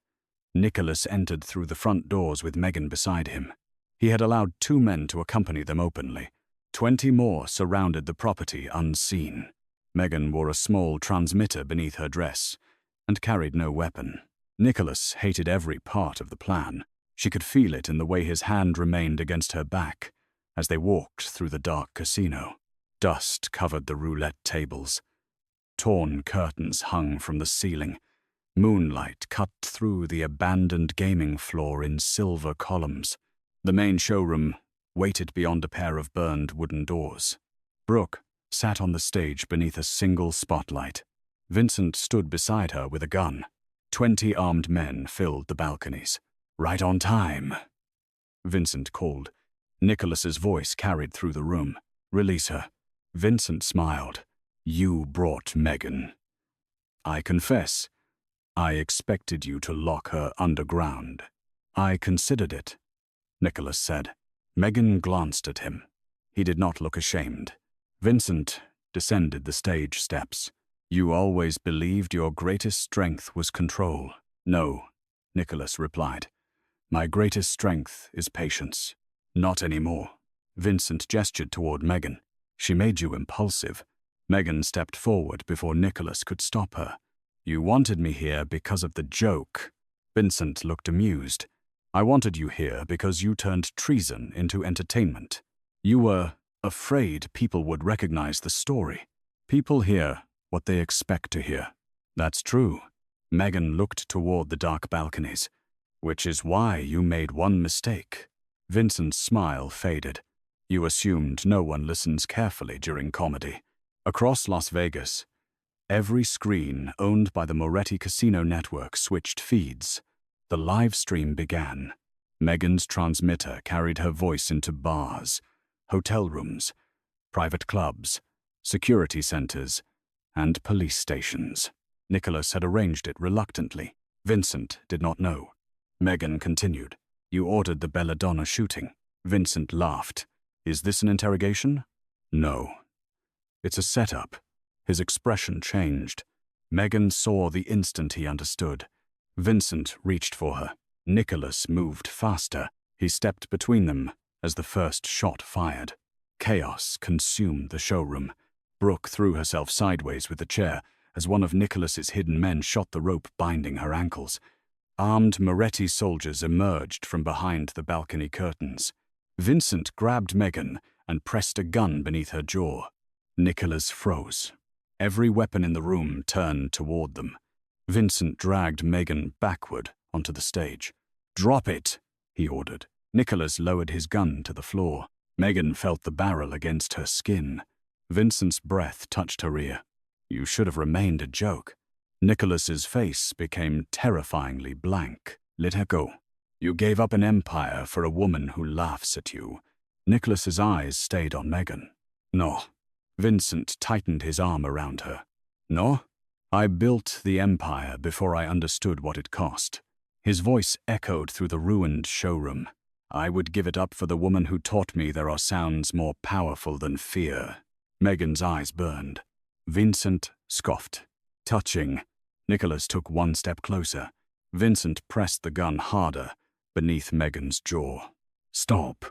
Nicolas entered through the front doors with Megan beside him. He had allowed 2 men to accompany them openly. 20 more surrounded the property unseen. Megan wore a small transmitter beneath her dress and carried no weapon. Nicolas hated every part of the plan. She could feel it in the way his hand remained against her back as they walked through the dark casino. Dust covered the roulette tables. Torn curtains hung from the ceiling. Moonlight cut through the abandoned gaming floor in silver columns. The main showroom waited beyond a pair of burned wooden doors. Brooke sat on the stage beneath a single spotlight. Vincent stood beside her with a gun. 20 armed men filled the balconies. Right on time, Vincent called. Nicolas's voice carried through the room. Release her. Vincent smiled. You brought Megan. I confess, I expected you to lock her underground. I considered it, Nicolas said. Megan glanced at him. He did not look ashamed. Vincent descended the stage steps. You always believed your greatest strength was control. No, Nicolas replied. My greatest strength is patience. Not anymore. Vincent gestured toward Megan. She made you impulsive. Megan stepped forward before Nicolas could stop her. You wanted me here because of the joke. Vincent looked amused. I wanted you here because you turned treason into entertainment. You were afraid people would recognize the story. People hear what they expect to hear. That's true. Megan looked toward the dark balconies. Which is why you made one mistake. Vincent's smile faded. You assumed no one listens carefully during comedy. Across Las Vegas, every screen owned by the Moretti Casino Network switched feeds. The live stream began. Megan's transmitter carried her voice into bars, hotel rooms, private clubs, security centers, and police stations. Nicolas had arranged it reluctantly. Vincent did not know. Megan continued. You ordered the Belladonna shooting. Vincent laughed. Is this an interrogation? No. It's a setup. His expression changed. Megan saw the instant he understood. Vincent reached for her. Nicolas moved faster. He stepped between them as the first shot fired. Chaos consumed the showroom. Brooke threw herself sideways with the chair as one of Nicolas's hidden men shot the rope binding her ankles. Armed Moretti soldiers emerged from behind the balcony curtains. Vincent grabbed Megan and pressed a gun beneath her jaw. Nicolas froze. Every weapon in the room turned toward them. Vincent dragged Megan backward onto the stage. Drop it, he ordered. Nicolas lowered his gun to the floor. Megan felt the barrel against her skin. Vincent's breath touched her ear. You should have remained a joke. Nicolas's face became terrifyingly blank. Let her go. You gave up an empire for a woman who laughs at you. Nicolas's eyes stayed on Megan. No. Vincent tightened his arm around her. No? I built the empire before I understood what it cost. His voice echoed through the ruined showroom. I would give it up for the woman who taught me there are sounds more powerful than fear. Megan's eyes burned. Vincent scoffed. Touching. Nicolas took one step closer. Vincent pressed the gun harder beneath Megan's jaw. Stop.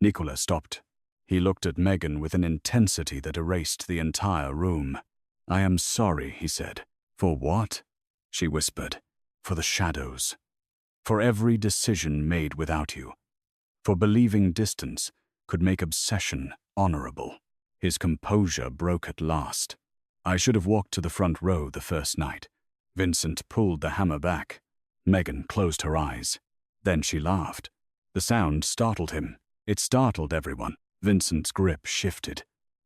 Nicolas stopped. He looked at Megan with an intensity that erased the entire room. I am sorry, he said. For what? She whispered. For the shadows. For every decision made without you. For believing distance could make obsession honorable. His composure broke at last. I should have walked to the front row the first night. Vincent pulled the hammer back. Megan closed her eyes. Then she laughed. The sound startled him. It startled everyone. Vincent's grip shifted.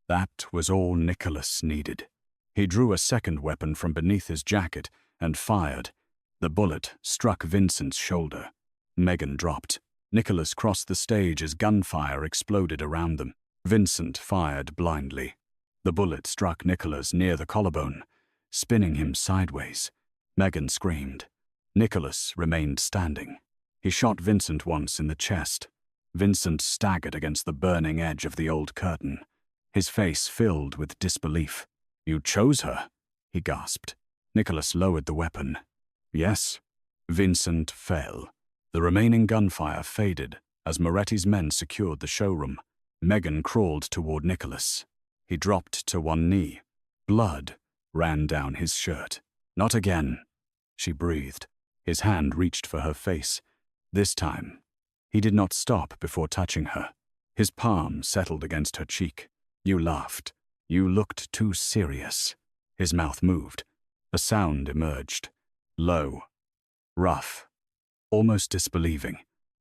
That was all Nicolas needed. He drew a second weapon from beneath his jacket and fired. The bullet struck Vincent's shoulder. Megan dropped. Nicolas crossed the stage as gunfire exploded around them. Vincent fired blindly. The bullet struck Nicolas near the collarbone, spinning him sideways. Megan screamed. Nicolas remained standing. He shot Vincent once in the chest. Vincent staggered against the burning edge of the old curtain. His face filled with disbelief. You chose her, he gasped. Nicolas lowered the weapon. Yes. Vincent fell. The remaining gunfire faded as Moretti's men secured the showroom. Megan crawled toward Nicolas. He dropped to one knee. Blood ran down his shirt. Not again, she breathed. His hand reached for her face. This time, he did not stop before touching her. His palm settled against her cheek. You laughed. You looked too serious. His mouth moved. A sound emerged. Low. Rough. Almost disbelieving.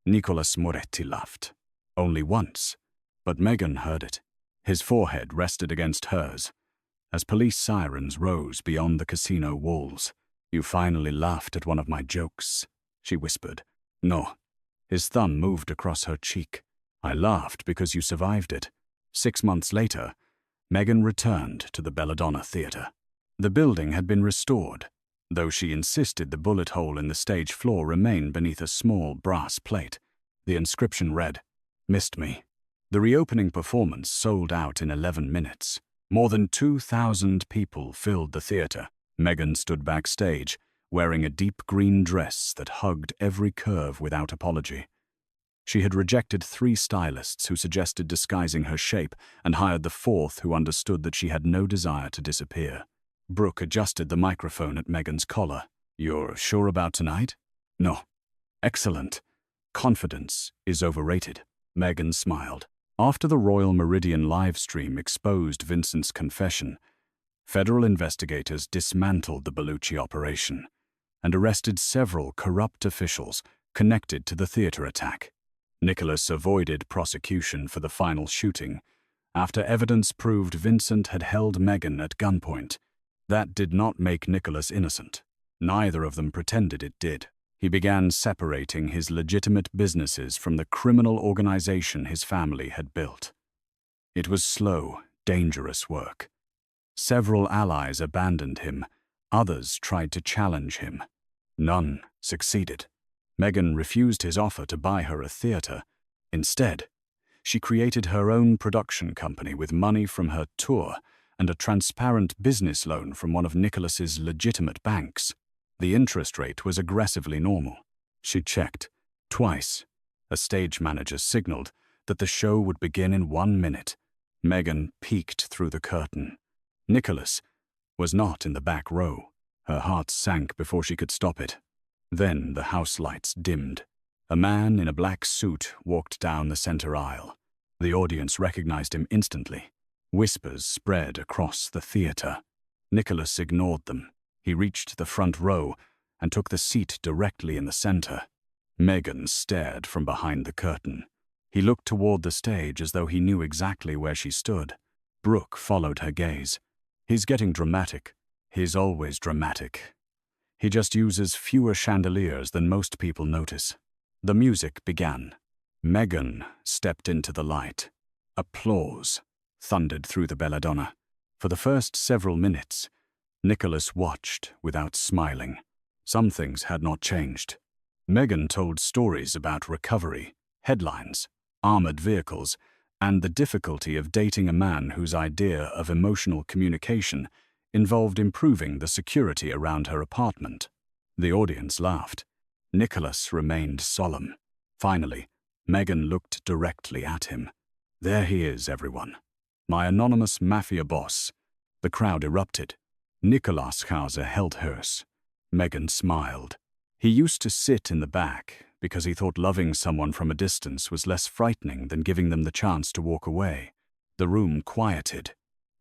Nicolas Moretti laughed. Only once. But Megan heard it. His forehead rested against hers. As police sirens rose beyond the casino walls. You finally laughed at one of my jokes, she whispered. No. His thumb moved across her cheek. I laughed because you survived it. 6 months later, Megan returned to the Belladonna Theater. The building had been restored, though she insisted the bullet hole in the stage floor remained beneath a small brass plate. The inscription read, Missed me. The reopening performance sold out in 11 minutes. More than 2,000 people filled the theater. Megan stood backstage, wearing a deep green dress that hugged every curve without apology. She had rejected 3 stylists who suggested disguising her shape and hired the 4th who understood that she had no desire to disappear. Brooke adjusted the microphone at Megan's collar. You're sure about tonight? No. Excellent. Confidence is overrated. Megan smiled. After the Royal Meridian livestream exposed Vincent's confession, federal investigators dismantled the Bellucci operation and arrested several corrupt officials connected to the theater attack. Nicholas avoided prosecution for the final shooting after evidence proved Vincent had held Megan at gunpoint. That did not make Nicholas innocent. Neither of them pretended it did. He began separating his legitimate businesses from the criminal organization his family had built. It was slow, dangerous work. Several allies abandoned him. Others tried to challenge him. None succeeded. Megan refused his offer to buy her a theater. Instead, she created her own production company with money from her tour and a transparent business loan from one of Nicholas's legitimate banks. The interest rate was aggressively normal. She checked twice. A stage manager signaled that the show would begin in 1 minute. Megan peeked through the curtain. Nicholas was not in the back row. Her heart sank before she could stop it. Then the house lights dimmed. A man in a black suit walked down the center aisle. The audience recognized him instantly. Whispers spread across the theater. Nicholas ignored them. He reached the front row and took the seat directly in the center. Megan stared from behind the curtain. He looked toward the stage as though he knew exactly where she stood. Brooke followed her gaze. He's getting dramatic. He's always dramatic. He just uses fewer chandeliers than most people notice. The music began. Megan stepped into the light. Applause thundered through the belladonna. For the first several minutes, Nicholas watched without smiling. Some things had not changed. Megan told stories about recovery, headlines, armored vehicles, and the difficulty of dating a man whose idea of emotional communication involved improving the security around her apartment. The audience laughed. Nicholas remained solemn. Finally, Megan looked directly at him. There he is, everyone. My anonymous Mafia Boss. The crowd erupted. Nicolas Moretti held hers. Megan smiled. He used to sit in the back because he thought loving someone from a distance was less frightening than giving them the chance to walk away. The room quieted.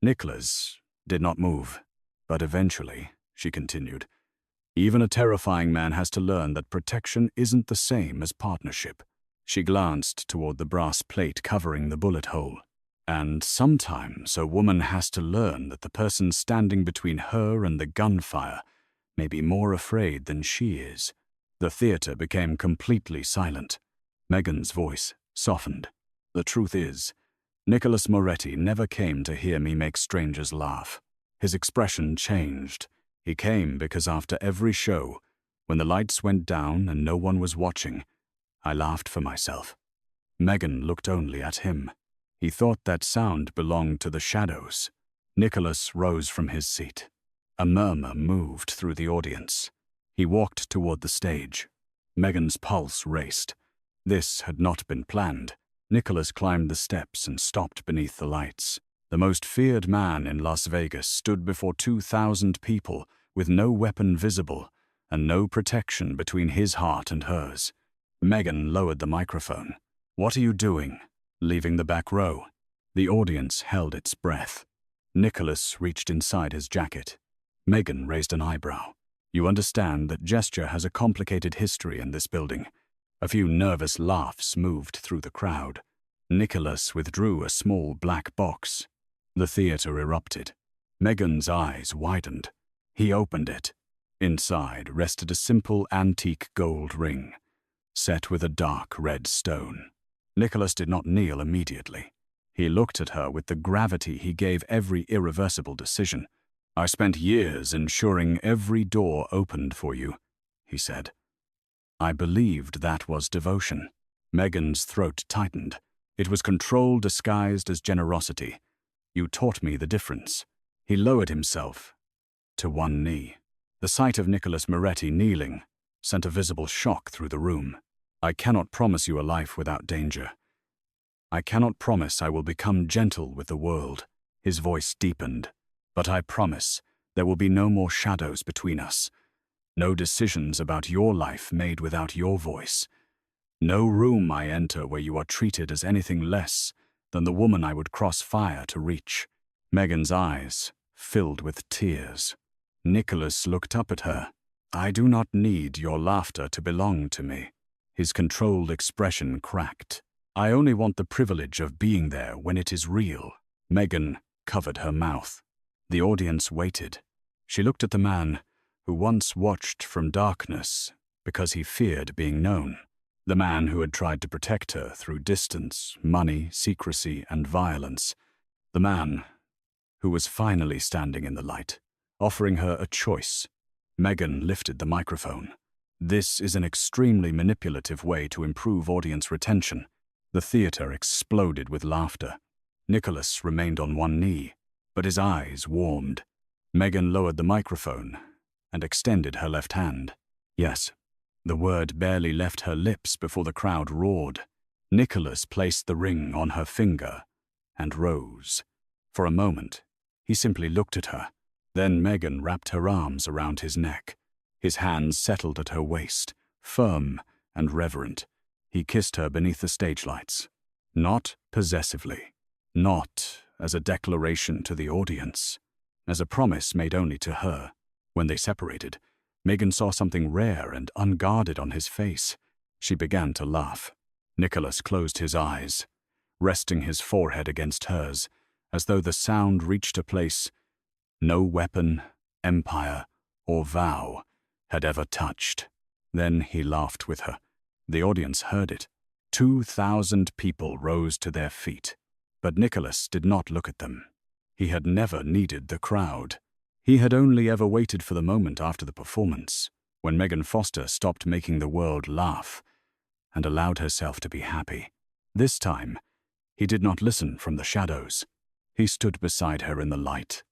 Nicholas did not move. But eventually, she continued, even a terrifying man has to learn that protection isn't the same as partnership. She glanced toward the brass plate covering the bullet hole. And sometimes a woman has to learn that the person standing between her and the gunfire may be more afraid than she is. The theater became completely silent. Megan's voice softened. The truth is, Nicolas Moretti never came to hear me make strangers laugh. His expression changed. He came because after every show, when the lights went down and no one was watching, I laughed for myself. Megan looked only at him. He thought that sound belonged to the shadows. Nicholas rose from his seat. A murmur moved through the audience. He walked toward the stage. Megan's pulse raced. This had not been planned. Nicholas climbed the steps and stopped beneath the lights. The most feared man in Las Vegas stood before 2,000 people with no weapon visible and no protection between his heart and hers. Megan lowered the microphone. What are you doing? Leaving the back row? The audience held its breath. Nicholas reached inside his jacket. Megan raised an eyebrow. You understand that gesture has a complicated history in this building. A few nervous laughs moved through the crowd. Nicholas withdrew a small black box. The theater erupted. Megan's eyes widened. He opened it. Inside rested a simple antique gold ring, set with a dark red stone. Nicholas did not kneel immediately. He looked at her with the gravity he gave every irreversible decision. I spent years ensuring every door opened for you, he said. I believed that was devotion. Megan's throat tightened. It was control disguised as generosity. You taught me the difference. He lowered himself to one knee. The sight of Nicolas Moretti kneeling sent a visible shock through the room. I cannot promise you a life without danger. I cannot promise I will become gentle with the world. His voice deepened. But I promise there will be no more shadows between us. No decisions about your life made without your voice. No room I enter where you are treated as anything less than the woman I would cross fire to reach." Megan's eyes filled with tears. Nicholas looked up at her. "I do not need your laughter to belong to me." His controlled expression cracked. "I only want the privilege of being there when it is real." Megan covered her mouth. The audience waited. She looked at the man who once watched from darkness because he feared being known. The man who had tried to protect her through distance, money, secrecy, and violence. The man who was finally standing in the light, offering her a choice. Megan lifted the microphone. "This is an extremely manipulative way to improve audience retention." The theater exploded with laughter. Nicholas remained on one knee, but his eyes warmed. Megan lowered the microphone and extended her left hand. "Yes." The word barely left her lips before the crowd roared. Nicholas placed the ring on her finger and rose. For a moment, he simply looked at her. Then Megan wrapped her arms around his neck. His hands settled at her waist, firm and reverent. He kissed her beneath the stage lights. Not possessively. Not as a declaration to the audience. As a promise made only to her. When they separated, Megan saw something rare and unguarded on his face. She began to laugh. Nicholas closed his eyes, resting his forehead against hers, as though the sound reached a place no weapon, empire, or vow had ever touched. Then he laughed with her. The audience heard it. 2,000 people rose to their feet. But Nicholas did not look at them. He had never needed the crowd. He had only ever waited for the moment after the performance, when Megan Foster stopped making the world laugh and allowed herself to be happy. This time, he did not listen from the shadows. He stood beside her in the light,